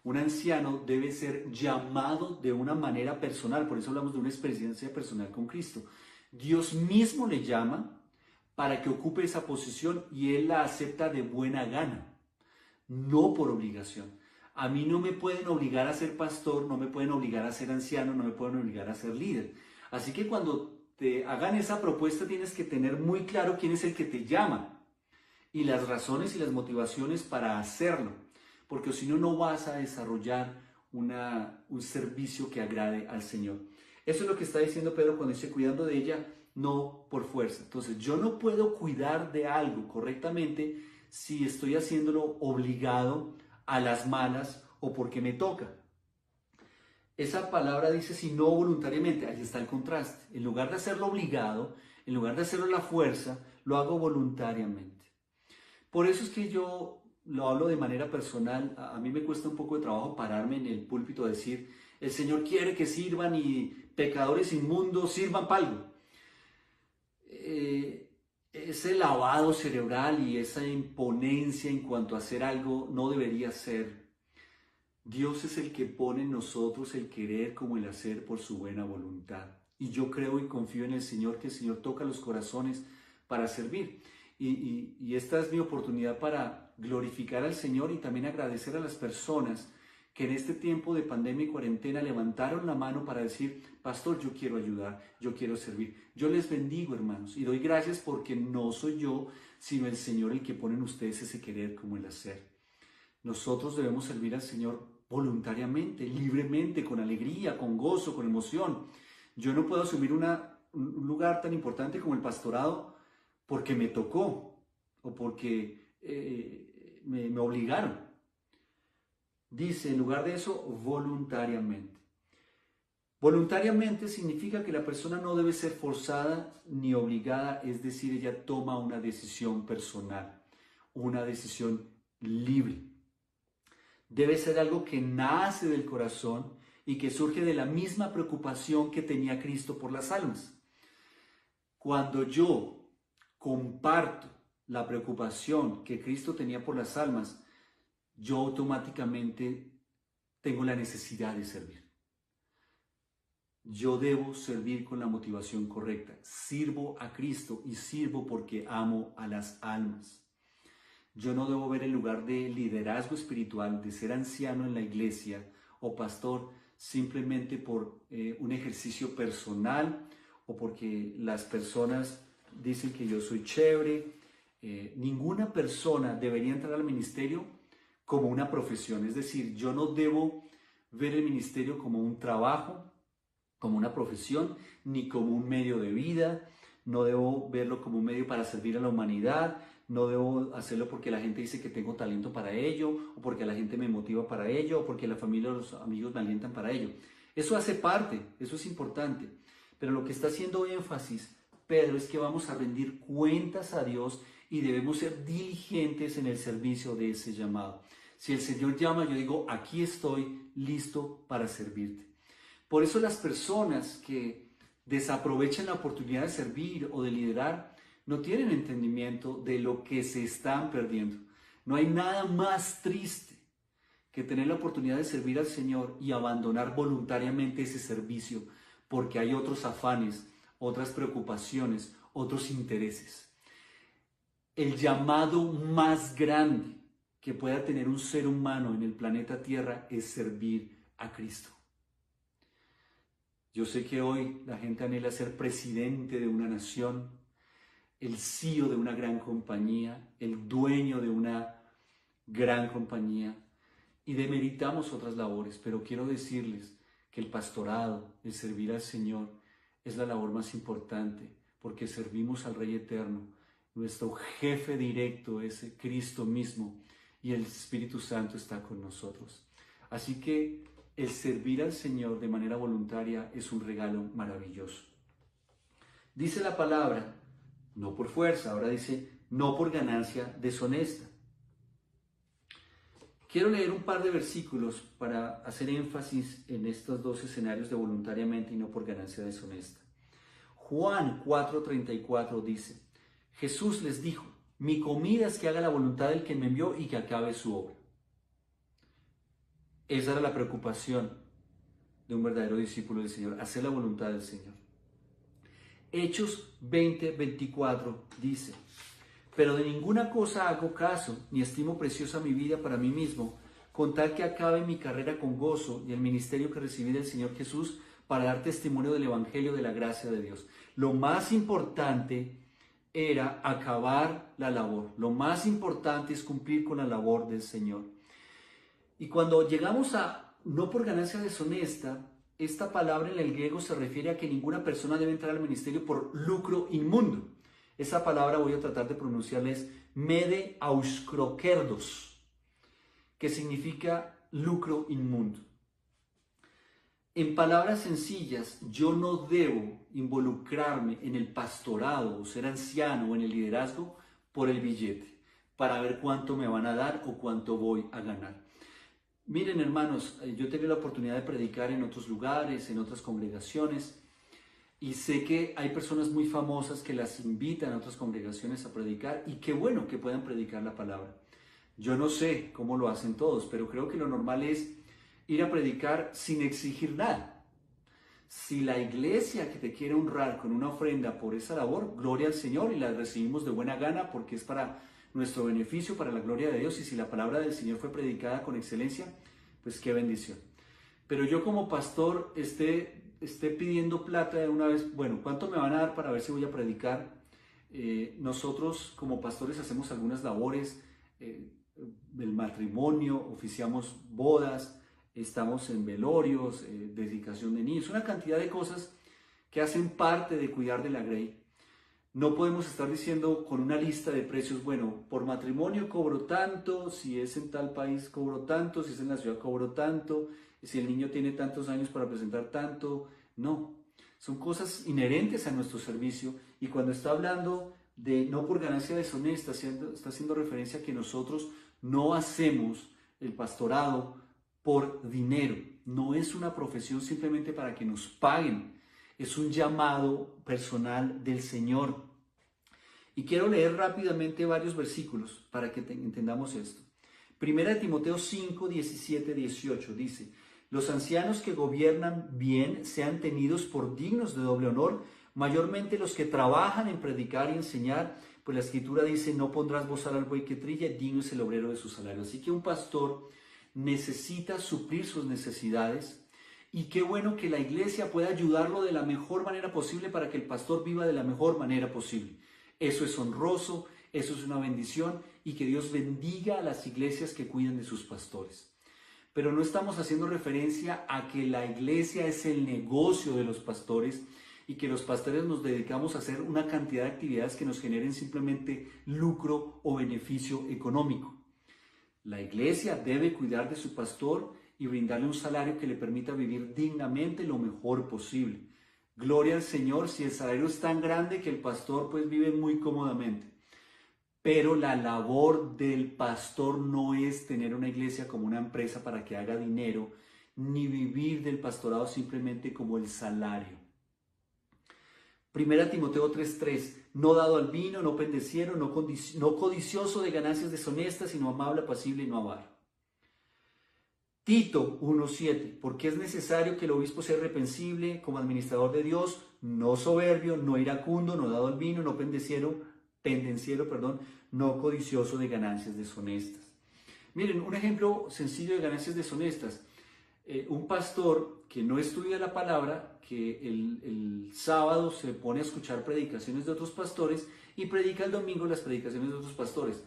Un anciano debe ser llamado de una manera personal. Por eso hablamos de una experiencia personal con Cristo. Dios mismo le llama para que ocupe esa posición y Él la acepta de buena gana, no por obligación. A mí no me pueden obligar a ser pastor, no me pueden obligar a ser anciano, no me pueden obligar a ser líder. Así que cuando te hagan esa propuesta tienes que tener muy claro quién es el que te llama y las razones y las motivaciones para hacerlo, porque si no, no vas a desarrollar un servicio que agrade al Señor. Eso es lo que está diciendo Pedro cuando dice cuidando de ella, no por fuerza. Entonces yo no puedo cuidar de algo correctamente si estoy haciéndolo obligado, a las malas o porque me toca. Esa palabra dice si no voluntariamente, ahí está el contraste. En lugar de hacerlo obligado, en lugar de hacerlo a la fuerza, lo hago voluntariamente. Por eso es que yo lo hablo de manera personal. A mí me cuesta un poco de trabajo pararme en el púlpito a decir, el Señor quiere que sirvan y pecadores inmundos sirvan para algo. Ese lavado cerebral y esa imponencia en cuanto a hacer algo no debería ser. Dios es el que pone en nosotros el querer como el hacer por su buena voluntad. Y yo creo y confío en el Señor, que el Señor toca los corazones para servir. Y esta es mi oportunidad para glorificar al Señor y también agradecer a las personas que en este tiempo de pandemia y cuarentena levantaron la mano para decir, pastor, yo quiero ayudar, yo quiero servir. Yo les bendigo, hermanos, y doy gracias porque no soy yo, sino el Señor el que pone en ustedes ese querer como el hacer. Nosotros debemos servir al Señor voluntariamente, libremente, con alegría, con gozo, con emoción. Yo no puedo asumir un lugar tan importante como el pastorado porque me tocó o porque me obligaron. Dice, en lugar de eso, voluntariamente. Voluntariamente significa que la persona no debe ser forzada ni obligada, es decir, ella toma una decisión personal, una decisión libre. Debe ser algo que nace del corazón y que surge de la misma preocupación que tenía Cristo por las almas. Cuando yo comparto la preocupación que Cristo tenía por las almas, yo automáticamente tengo la necesidad de servir. Yo debo servir con la motivación correcta. Sirvo a Cristo y sirvo porque amo a las almas. Yo no debo ver el lugar de liderazgo espiritual, de ser anciano en la iglesia o pastor, simplemente por un ejercicio personal o porque las personas dicen que yo soy chévere. Ninguna persona debería entrar al ministerio como una profesión. Es decir, yo no debo ver el ministerio como un trabajo, como una profesión, ni como un medio de vida, no debo verlo como un medio para servir a la humanidad, no debo hacerlo porque la gente dice que tengo talento para ello, o porque la gente me motiva para ello, o porque la familia o los amigos me alientan para ello. Eso hace parte, eso es importante. Pero lo que está haciendo énfasis Pedro es que vamos a rendir cuentas a Dios y debemos ser diligentes en el servicio de ese llamado. Si el Señor llama, yo digo, aquí estoy listo para servirte. Por eso las personas que desaprovechan la oportunidad de servir o de liderar no tienen entendimiento de lo que se están perdiendo. No hay nada más triste que tener la oportunidad de servir al Señor y abandonar voluntariamente ese servicio porque hay otros afanes, otras preocupaciones, otros intereses. El llamado más grande que pueda tener un ser humano en el planeta Tierra es servir a Cristo. Yo sé que hoy la gente anhela ser presidente de una nación, el CEO de una gran compañía, el dueño de una gran compañía, y demeritamos otras labores, pero quiero decirles que el pastorado, el servir al Señor, es la labor más importante, porque servimos al Rey Eterno. Nuestro jefe directo es Cristo mismo y el Espíritu Santo está con nosotros. Así que el servir al Señor de manera voluntaria es un regalo maravilloso. Dice la palabra, no por fuerza, ahora dice, no por ganancia deshonesta. Quiero leer un par de versículos para hacer énfasis en estos dos escenarios de voluntariamente y no por ganancia deshonesta. Juan 4:34 dice, Jesús les dijo, mi comida es que haga la voluntad del que me envió y que acabe su obra. Esa era la preocupación de un verdadero discípulo del Señor, hacer la voluntad del Señor. Hechos 20:24 dice, pero de ninguna cosa hago caso, ni estimo preciosa mi vida para mí mismo, con tal que acabe mi carrera con gozo y el ministerio que recibí del Señor Jesús para dar testimonio del Evangelio de la gracia de Dios. Lo más importante era acabar la labor. Lo más importante es cumplir con la labor del Señor. Y cuando llegamos a no por ganancia deshonesta, esta palabra en el griego se refiere a que ninguna persona debe entrar al ministerio por lucro inmundo. Esa palabra voy a tratar de pronunciarles mede auskrokerdos, que significa lucro inmundo. En palabras sencillas, yo no debo involucrarme en el pastorado o ser anciano o en el liderazgo por el billete, para ver cuánto me van a dar o cuánto voy a ganar. Miren, hermanos, yo he tenido la oportunidad de predicar en otros lugares, en otras congregaciones, y sé que hay personas muy famosas que las invitan a otras congregaciones a predicar, y qué bueno que puedan predicar la palabra. Yo no sé cómo lo hacen todos, pero creo que lo normal es ir a predicar sin exigir nada. Si la iglesia que te quiere honrar con una ofrenda por esa labor, gloria al Señor y la recibimos de buena gana porque es para nuestro beneficio, para la gloria de Dios, y si la palabra del Señor fue predicada con excelencia, pues qué bendición. Pero yo como pastor esté pidiendo plata de una vez, bueno, ¿cuánto me van a dar para ver si voy a predicar? Nosotros como pastores hacemos algunas labores del matrimonio, oficiamos bodas, estamos en velorios, dedicación de niños, una cantidad de cosas que hacen parte de cuidar de la grey. No podemos estar diciendo con una lista de precios, bueno, por matrimonio cobro tanto, si es en tal país cobro tanto, si es en la ciudad cobro tanto, si el niño tiene tantos años para presentar tanto. No, son cosas inherentes a nuestro servicio, y cuando está hablando de no por ganancia deshonesta, está haciendo referencia a que nosotros no hacemos el pastorado por dinero. No es una profesión simplemente para que nos paguen. Es un llamado personal del Señor. Y quiero leer rápidamente varios versículos para que entendamos esto. Primera de Timoteo 5, 17, 18 dice, los ancianos que gobiernan bien sean tenidos por dignos de doble honor, mayormente los que trabajan en predicar y enseñar, pues la Escritura dice, no pondrás bozal al buey que trilla, digno es el obrero de su salario. Así que un pastor necesita suplir sus necesidades, y qué bueno que la iglesia pueda ayudarlo de la mejor manera posible para que el pastor viva de la mejor manera posible. Eso es honroso, eso es una bendición, y que Dios bendiga a las iglesias que cuidan de sus pastores. Pero no estamos haciendo referencia a que la iglesia es el negocio de los pastores y que los pastores nos dedicamos a hacer una cantidad de actividades que nos generen simplemente lucro o beneficio económico. La iglesia debe cuidar de su pastor y brindarle un salario que le permita vivir dignamente lo mejor posible. Gloria al Señor si el salario es tan grande que el pastor pues vive muy cómodamente. Pero la labor del pastor no es tener una iglesia como una empresa para que haga dinero, ni vivir del pastorado simplemente como el salario. Primera Timoteo 3:3, no dado al vino, no pendenciero, no codicioso de ganancias deshonestas, sino amable, apacible y no avaro. Tito 1:7, porque es necesario que el obispo sea irreprensible como administrador de Dios, no soberbio, no iracundo, no dado al vino, no pendenciero, no codicioso de ganancias deshonestas. Miren, un ejemplo sencillo de ganancias deshonestas. Un pastor que no estudia la palabra, que el sábado se pone a escuchar predicaciones de otros pastores y predica el domingo las predicaciones de otros pastores.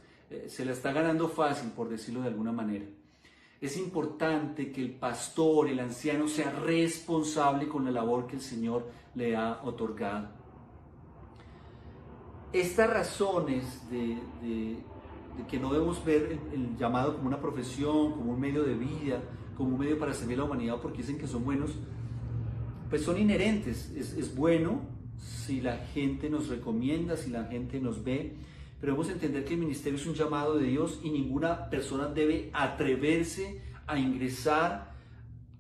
Se la está ganando fácil, por decirlo de alguna manera. Es importante que el pastor, el anciano, sea responsable con la labor que el Señor le ha otorgado. Estas razones de que no debemos ver el llamado como una profesión, como un medio de vida, como un medio para servir a la humanidad porque dicen que son buenos, pues son inherentes. Es bueno si la gente nos recomienda, si la gente nos ve, pero debemos entender que el ministerio es un llamado de Dios y ninguna persona debe atreverse a ingresar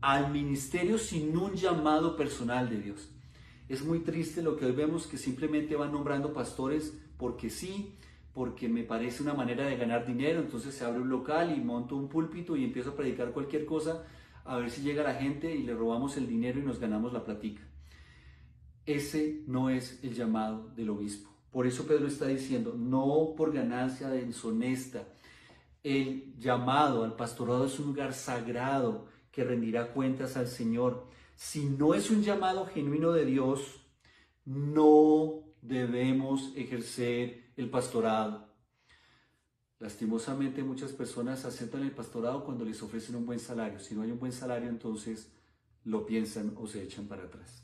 al ministerio sin un llamado personal de Dios. Es muy triste lo que hoy vemos, que simplemente van nombrando pastores porque sí, porque me parece una manera de ganar dinero, entonces se abre un local y monto un púlpito y empiezo a predicar cualquier cosa a ver si llega la gente y le robamos el dinero y nos ganamos la platica. Ese no es el llamado del obispo. Por eso Pedro está diciendo, no por ganancia deshonesta. El llamado al pastorado es un lugar sagrado que rendirá cuentas al Señor. Si no es un llamado genuino de Dios, no debemos ejercer el pastorado. Lastimosamente muchas personas aceptan el pastorado cuando les ofrecen un buen salario. Si no hay un buen salario, entonces lo piensan o se echan para atrás.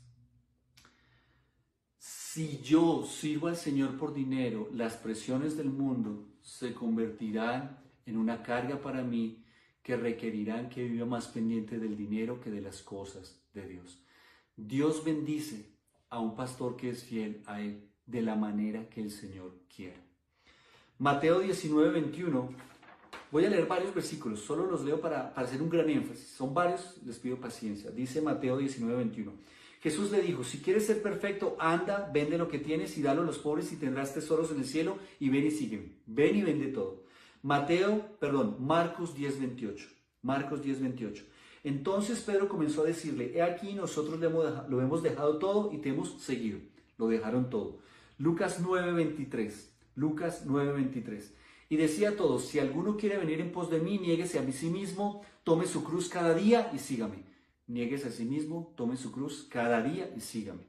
Si yo sirvo al Señor por dinero, las presiones del mundo se convertirán en una carga para mí que requerirán que viva más pendiente del dinero que de las cosas de Dios. Dios bendice a un pastor que es fiel a Él de la manera que el Señor quiera. Mateo 19:21. Voy a leer varios versículos, solo los leo para hacer un gran énfasis. Son varios, les pido paciencia. Dice Mateo 19:21. Jesús le dijo, si quieres ser perfecto, anda, vende lo que tienes y dalo a los pobres y tendrás tesoros en el cielo y ven y sígueme. Ven y vende todo. Marcos 10:28. Marcos 10:28. Entonces Pedro comenzó a decirle, he aquí nosotros lo hemos dejado todo y te hemos seguido. Lo dejaron todo. Lucas 9:23. Lucas 9:23. Y decía a todos, si alguno quiere venir en pos de mí, niéguese a sí mismo, tome su cruz cada día y sígame. Niéguese a sí mismo, tome su cruz cada día y sígame.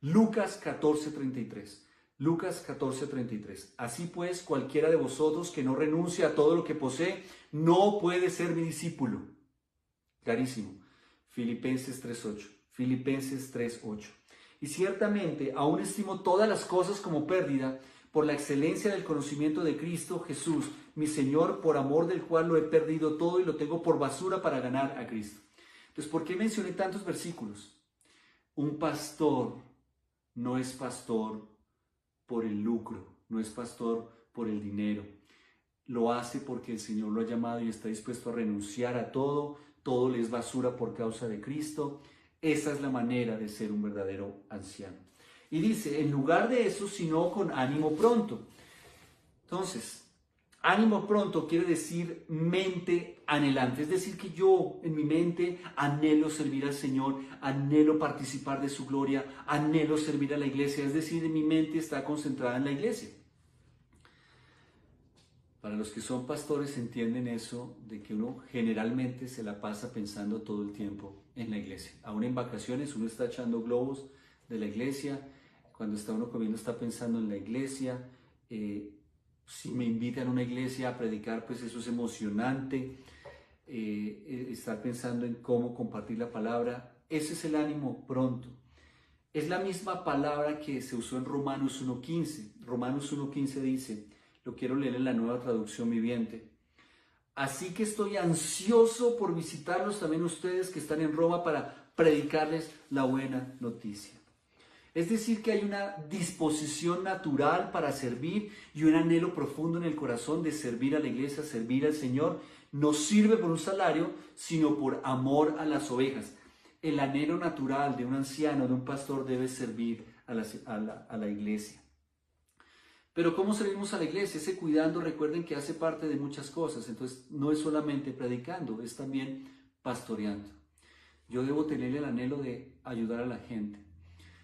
Lucas 14:33. Lucas 14:33. Así pues, cualquiera de vosotros que no renuncie a todo lo que posee, no puede ser mi discípulo. Clarísimo. Filipenses 3:8. Filipenses 3:8. Y ciertamente, aún estimo todas las cosas como pérdida, por la excelencia del conocimiento de Cristo Jesús, mi Señor, por amor del cual lo he perdido todo y lo tengo por basura para ganar a Cristo. Entonces, ¿por qué mencioné tantos versículos? Un pastor no es pastor por el lucro, no es pastor por el dinero. Lo hace porque el Señor lo ha llamado y está dispuesto a renunciar a todo. Todo le es basura por causa de Cristo. Esa es la manera de ser un verdadero anciano. Y dice, en lugar de eso, sino con ánimo pronto. Entonces, ánimo pronto quiere decir mente anhelante. Es decir, que yo en mi mente anhelo servir al Señor, anhelo participar de su gloria, anhelo servir a la iglesia. Es decir, mi mente está concentrada en la iglesia. Para los que son pastores entienden eso de que uno generalmente se la pasa pensando todo el tiempo en la iglesia. Aún en vacaciones uno está echando globos de la iglesia. Cuando está uno comiendo está pensando en la iglesia. Si me invitan a una iglesia a predicar, pues eso es emocionante. Estar pensando en cómo compartir la palabra. Ese es el ánimo pronto. Es la misma palabra que se usó en Romanos 1.15. Romanos 1.15 dice, lo quiero leer en la Nueva Traducción Viviente. Así que estoy ansioso por visitarlos también ustedes que están en Roma para predicarles la buena noticia. Es decir, que hay una disposición natural para servir y un anhelo profundo en el corazón de servir a la iglesia, servir al Señor. No sirve por un salario, sino por amor a las ovejas. El anhelo natural de un anciano, de un pastor, debe servir a la iglesia. Pero ¿cómo servimos a la iglesia? Ese cuidando, recuerden que hace parte de muchas cosas. Entonces, no es solamente predicando, es también pastoreando. Yo debo tener el anhelo de ayudar a la gente.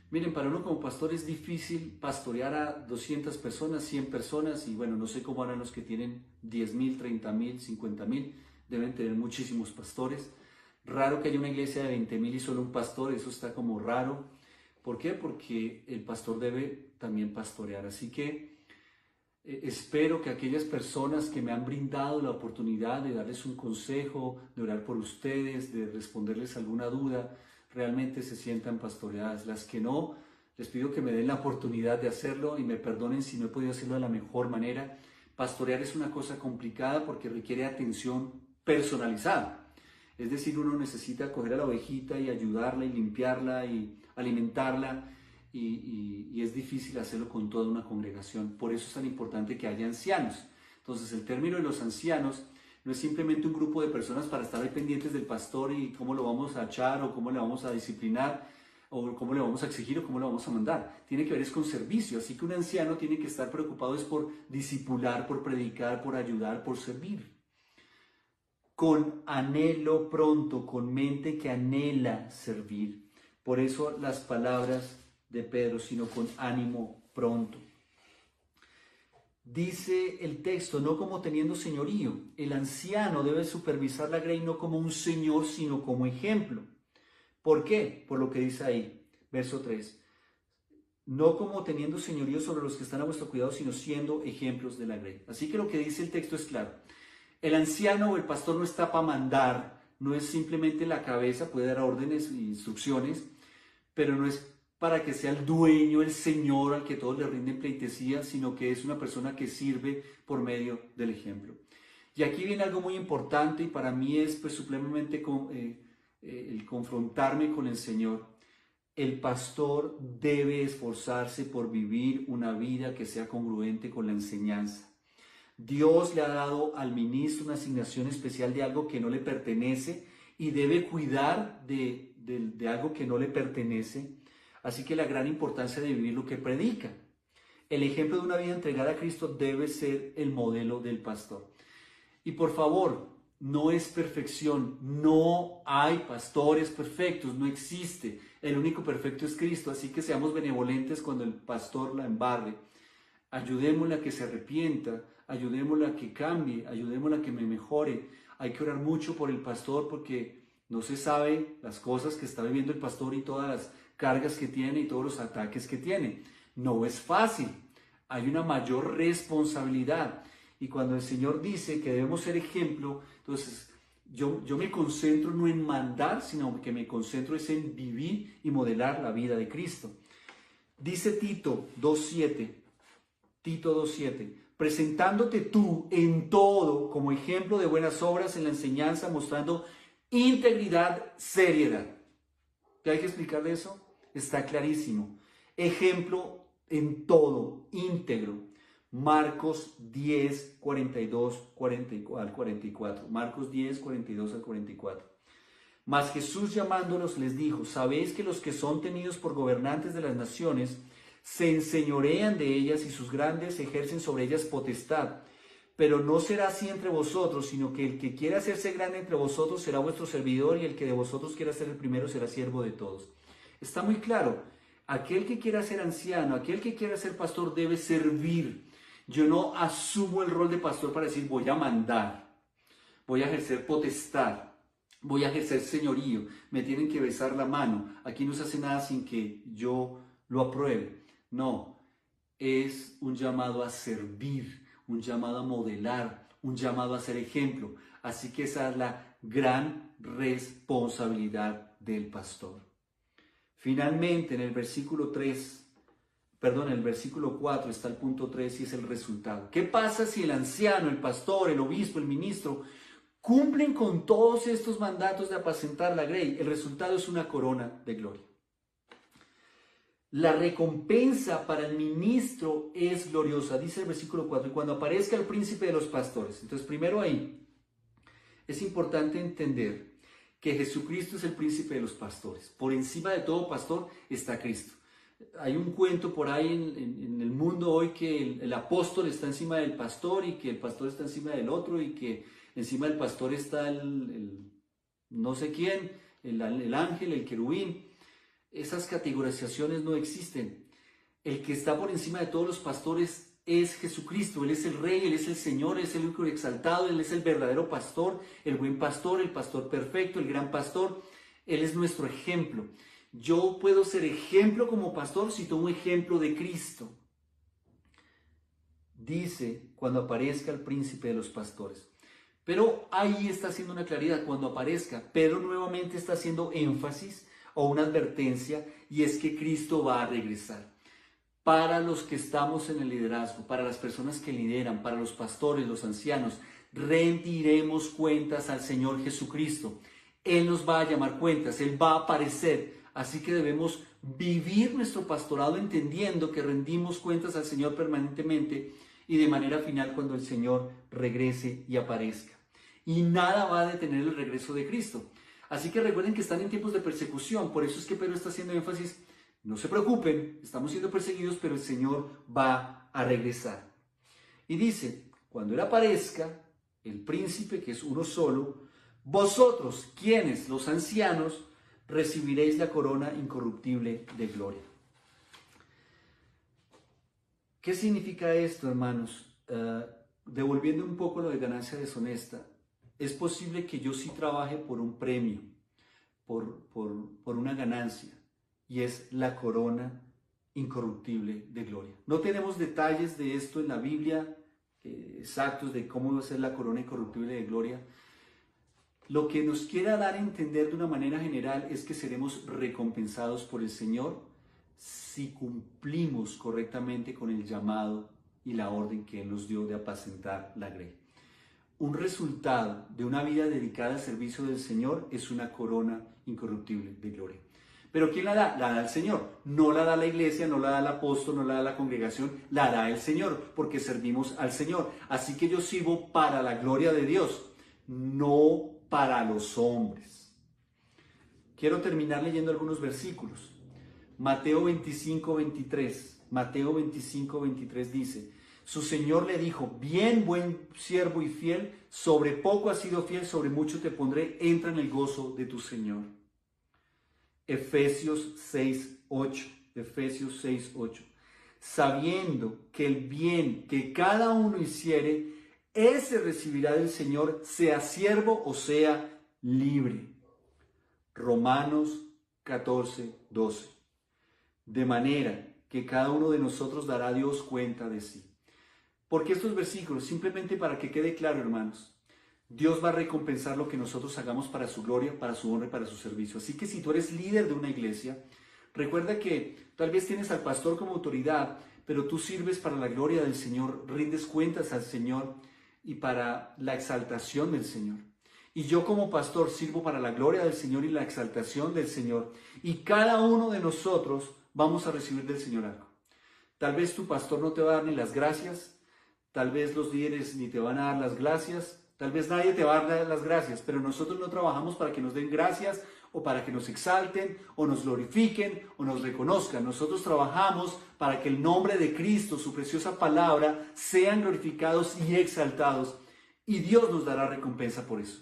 Miren, para uno como pastor es difícil pastorear a 200 personas, 100 personas, y bueno, no sé cómo harán los que tienen 10,000, 30,000, 50,000, deben tener muchísimos pastores. Raro que haya una iglesia de 20,000 y solo un pastor, eso está como raro. ¿Por qué? Porque el pastor debe también pastorear. Así que espero que aquellas personas que me han brindado la oportunidad de darles un consejo, de orar por ustedes, de responderles alguna duda, realmente se sientan pastoreadas. Las que no, les pido que me den la oportunidad de hacerlo y me perdonen si no he podido hacerlo de la mejor manera. Pastorear es una cosa complicada porque requiere atención personalizada. Es decir, uno necesita coger a la ovejita y ayudarla y limpiarla y alimentarla y es difícil hacerlo con toda una congregación. Por eso es tan importante que haya ancianos. Entonces, el término de los ancianos no es simplemente un grupo de personas para estar ahí pendientes del pastor y cómo lo vamos a echar o cómo le vamos a disciplinar o cómo le vamos a exigir o cómo le vamos a mandar. Tiene que ver es con servicio, así que un anciano tiene que estar preocupado es por discipular, por predicar, por ayudar, por servir. Con anhelo pronto, con mente que anhela servir. Por eso las palabras de Pedro, sino con ánimo pronto. Dice el texto, no como teniendo señorío. El anciano debe supervisar la grey no como un señor, sino como ejemplo. ¿Por qué? Por lo que dice ahí, verso 3. No como teniendo señorío sobre los que están a vuestro cuidado, sino siendo ejemplos de la grey. Así que lo que dice el texto es claro. El anciano o el pastor no está para mandar, no es simplemente la cabeza, puede dar órdenes e instrucciones, pero no es para que sea el dueño, el señor al que todos le rinden pleitesía, sino que es una persona que sirve por medio del ejemplo. Y aquí viene algo muy importante y para mí es pues supremamente el confrontarme con el Señor. El pastor debe esforzarse por vivir una vida que sea congruente con la enseñanza. Dios le ha dado al ministro una asignación especial de algo que no le pertenece y debe cuidar de algo que no le pertenece. Así que la gran importancia de vivir lo que predica. El ejemplo de una vida entregada a Cristo debe ser el modelo del pastor. Y por favor, no es perfección, no hay pastores perfectos, no existe. El único perfecto es Cristo, así que seamos benevolentes cuando el pastor la embarre. Ayudémosla a que se arrepienta, ayudémosla a que cambie, ayudémosla a que me mejore. Hay que orar mucho por el pastor porque no se sabe las cosas que está viviendo el pastor y todas las cargas que tiene y todos los ataques que tiene. No es fácil, hay una mayor responsabilidad. Y cuando el Señor dice que debemos ser ejemplo, entonces yo me concentro no en mandar, sino que me concentro es en vivir y modelar la vida de Cristo. Dice Tito 2.7, presentándote tú en todo como ejemplo de buenas obras en la enseñanza, mostrando integridad, seriedad. ¿Qué hay que explicar de eso? Está clarísimo. Ejemplo en todo, íntegro. Marcos 10, 42 al 44. Marcos 10, 42 al 44. Mas Jesús llamándolos les dijo, sabéis que los que son tenidos por gobernantes de las naciones se enseñorean de ellas y sus grandes ejercen sobre ellas potestad. Pero no será así entre vosotros, sino que el que quiera hacerse grande entre vosotros será vuestro servidor y el que de vosotros quiera ser el primero será siervo de todos. Está muy claro, aquel que quiera ser anciano, aquel que quiera ser pastor debe servir. Yo no asumo el rol de pastor para decir voy a mandar, voy a ejercer potestad, voy a ejercer señorío, me tienen que besar la mano. Aquí no se hace nada sin que yo lo apruebe. No, es un llamado a servir, un llamado a modelar, un llamado a ser ejemplo. Así que esa es la gran responsabilidad del pastor. Finalmente, en el versículo 3, perdón, en el versículo 4 está el punto 3 y es el resultado. ¿Qué pasa si el anciano, el pastor, el obispo, el ministro cumplen con todos estos mandatos de apacentar la grey? El resultado es una corona de gloria. La recompensa para el ministro es gloriosa, dice el versículo 4, y cuando aparezca el príncipe de los pastores. Entonces, primero ahí, es importante entender que Jesucristo es el príncipe de los pastores. Por encima de todo pastor está Cristo. Hay un cuento por ahí en el mundo hoy que el apóstol está encima del pastor y que el pastor está encima del otro y que encima del pastor está el no sé quién, el ángel, el querubín. Esas categorizaciones no existen. El que está por encima de todos los pastores es Jesucristo. Él es el Rey, Él es el Señor, Él es el único exaltado, Él es el verdadero pastor, el buen pastor, el pastor perfecto, el gran pastor. Él es nuestro ejemplo. Yo puedo ser ejemplo como pastor si tomo ejemplo de Cristo. Dice cuando aparezca el príncipe de los pastores. Pero ahí está haciendo una claridad. Cuando aparezca, Pedro nuevamente está haciendo énfasis o una advertencia, y es que Cristo va a regresar. Para los que estamos en el liderazgo, para las personas que lideran, para los pastores, los ancianos, rendiremos cuentas al Señor Jesucristo. Él nos va a llamar cuentas, Él va a aparecer. Así que debemos vivir nuestro pastorado entendiendo que rendimos cuentas al Señor permanentemente y de manera final cuando el Señor regrese y aparezca. Y nada va a detener el regreso de Cristo. Así que recuerden que están en tiempos de persecución. Por eso es que Pedro está haciendo énfasis. No se preocupen, estamos siendo perseguidos, pero el Señor va a regresar. Y dice, cuando Él aparezca, el príncipe, que es uno solo, vosotros, quienes, los ancianos, recibiréis la corona incorruptible de gloria. ¿Qué significa esto, hermanos? Devolviendo un poco lo de ganancia deshonesta, es posible que yo sí trabaje por un premio, por una ganancia, y es la corona incorruptible de gloria. No tenemos detalles de esto en la Biblia, exactos de cómo va a ser la corona incorruptible de gloria. Lo que nos quiera dar a entender de una manera general es que seremos recompensados por el Señor si cumplimos correctamente con el llamado y la orden que Él nos dio de apacentar la grey. Un resultado de una vida dedicada al servicio del Señor es una corona incorruptible de gloria. ¿Pero quién la da? La da el Señor. No la da la iglesia, no la da el apóstol, no la da la congregación, la da el Señor, porque servimos al Señor. Así que yo sirvo para la gloria de Dios, no para los hombres. Quiero terminar leyendo algunos versículos. Mateo 25, 23. Mateo 25, 23 dice: su Señor le dijo, bien, buen siervo y fiel, sobre poco has sido fiel, sobre mucho te pondré, entra en el gozo de tu Señor. Efesios 6, 8. Efesios 6, 8. Sabiendo que el bien que cada uno hiciere, ese recibirá del Señor, sea siervo o sea libre. Romanos 14, 12. De manera que cada uno de nosotros dará a Dios cuenta de sí. Porque estos versículos, simplemente para que quede claro, hermanos, Dios va a recompensar lo que nosotros hagamos para su gloria, para su honra y para su servicio. Así que si tú eres líder de una iglesia, recuerda que tal vez tienes al pastor como autoridad, pero tú sirves para la gloria del Señor, rindes cuentas al Señor y para la exaltación del Señor. Y yo como pastor sirvo para la gloria del Señor y la exaltación del Señor. Y cada uno de nosotros vamos a recibir del Señor algo. Tal vez tu pastor no te va a dar ni las gracias. Tal vez los líderes ni te van a dar las gracias, tal vez nadie te va a dar las gracias, pero nosotros no trabajamos para que nos den gracias o para que nos exalten o nos glorifiquen o nos reconozcan. Nosotros trabajamos para que el nombre de Cristo, su preciosa palabra, sean glorificados y exaltados, y Dios nos dará recompensa por eso.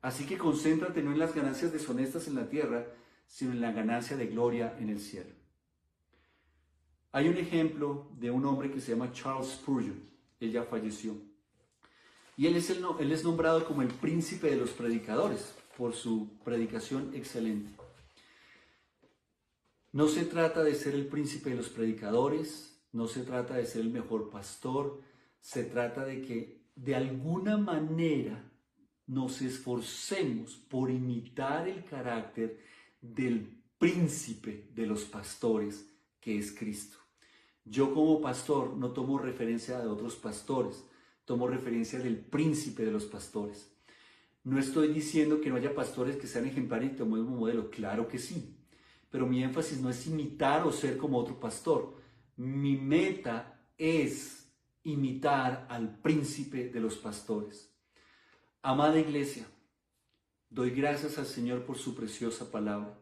Así que concéntrate no en las ganancias deshonestas en la tierra, sino en la ganancia de gloria en el cielo. Hay un ejemplo de un hombre que se llama Charles Spurgeon. Él ya falleció. Y él es nombrado como el príncipe de los predicadores por su predicación excelente. No se trata de ser el príncipe de los predicadores, no se trata de ser el mejor pastor, se trata de que de alguna manera nos esforcemos por imitar el carácter del príncipe de los pastores, que es Cristo. Yo como pastor no tomo referencia de otros pastores, tomo referencia del príncipe de los pastores. No estoy diciendo que no haya pastores que sean ejemplares y tomemos un modelo, claro que sí, pero mi énfasis no es imitar o ser como otro pastor. Mi meta es imitar al príncipe de los pastores. Amada iglesia, doy gracias al Señor por su preciosa palabra.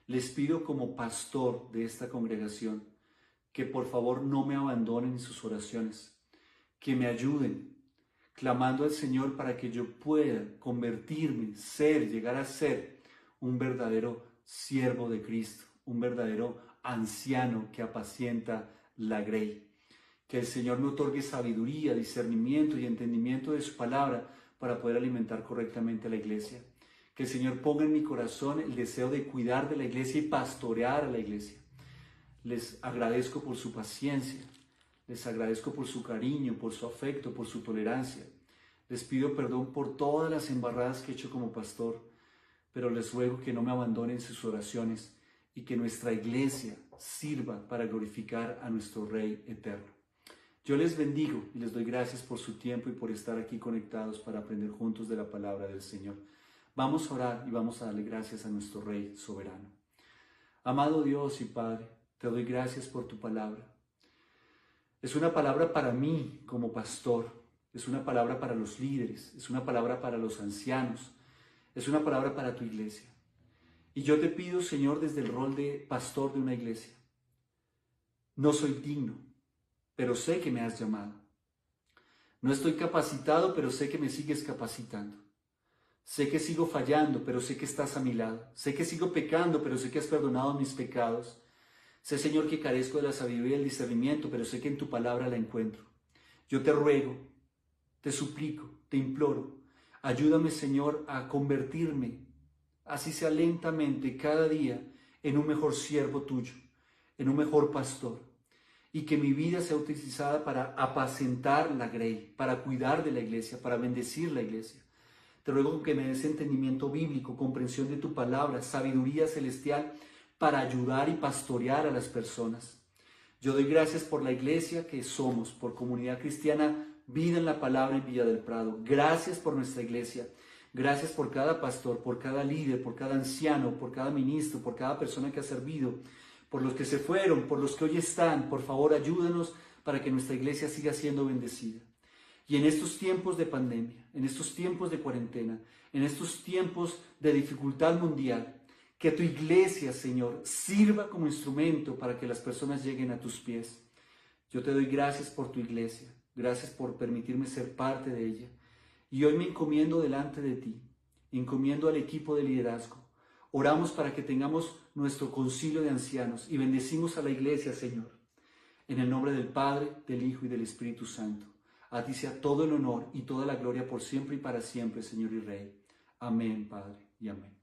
Les pido como pastor de esta congregación que por favor no me abandonen en sus oraciones, que me ayuden, clamando al Señor para que yo pueda convertirme, llegar a ser un verdadero siervo de Cristo, un verdadero anciano que apacienta la grey. Que el Señor me otorgue sabiduría, discernimiento y entendimiento de su palabra para poder alimentar correctamente a la iglesia. Que el Señor ponga en mi corazón el deseo de cuidar de la iglesia y pastorear a la iglesia. Les agradezco por su paciencia, les agradezco por su cariño, por su afecto, por su tolerancia. Les pido perdón por todas las embarradas que he hecho como pastor, pero les ruego que no me abandonen sus oraciones y que nuestra iglesia sirva para glorificar a nuestro Rey eterno. Yo les bendigo y les doy gracias por su tiempo y por estar aquí conectados para aprender juntos de la palabra del Señor. Vamos a orar y vamos a darle gracias a nuestro Rey soberano. Amado Dios y Padre, te doy gracias por tu palabra. Es una palabra para mí como pastor, es una palabra para los líderes, es una palabra para los ancianos, es una palabra para tu iglesia. Y yo te pido, Señor, desde el rol de pastor de una iglesia, no soy digno, pero sé que me has llamado. No estoy capacitado, pero sé que me sigues capacitando. Sé que sigo fallando, pero sé que estás a mi lado. Sé que sigo pecando, pero sé que has perdonado mis pecados. Sé, Señor, que carezco de la sabiduría y el discernimiento, pero sé que en tu palabra la encuentro. Yo te ruego, te suplico, te imploro. Ayúdame, Señor, a convertirme, así sea lentamente, cada día, en un mejor siervo tuyo, en un mejor pastor. Y que mi vida sea utilizada para apacentar la grey, para cuidar de la iglesia, para bendecir la iglesia. Te ruego que me des entendimiento bíblico, comprensión de tu palabra, sabiduría celestial para ayudar y pastorear a las personas. Yo doy gracias por la iglesia que somos, por Comunidad Cristiana Vida en la Palabra en Villa del Prado. Gracias por nuestra iglesia. Gracias por cada pastor, por cada líder, por cada anciano, por cada ministro, por cada persona que ha servido, por los que se fueron, por los que hoy están. Por favor, ayúdanos para que nuestra iglesia siga siendo bendecida. Y en estos tiempos de pandemia, en estos tiempos de cuarentena, en estos tiempos de dificultad mundial, que tu iglesia, Señor, sirva como instrumento para que las personas lleguen a tus pies. Yo te doy gracias por tu iglesia, gracias por permitirme ser parte de ella. Y hoy me encomiendo delante de ti, encomiendo al equipo de liderazgo. Oramos para que tengamos nuestro concilio de ancianos y bendecimos a la iglesia, Señor. En el nombre del Padre, del Hijo y del Espíritu Santo. A ti sea todo el honor y toda la gloria por siempre y para siempre, Señor y Rey. Amén, Padre, y amén.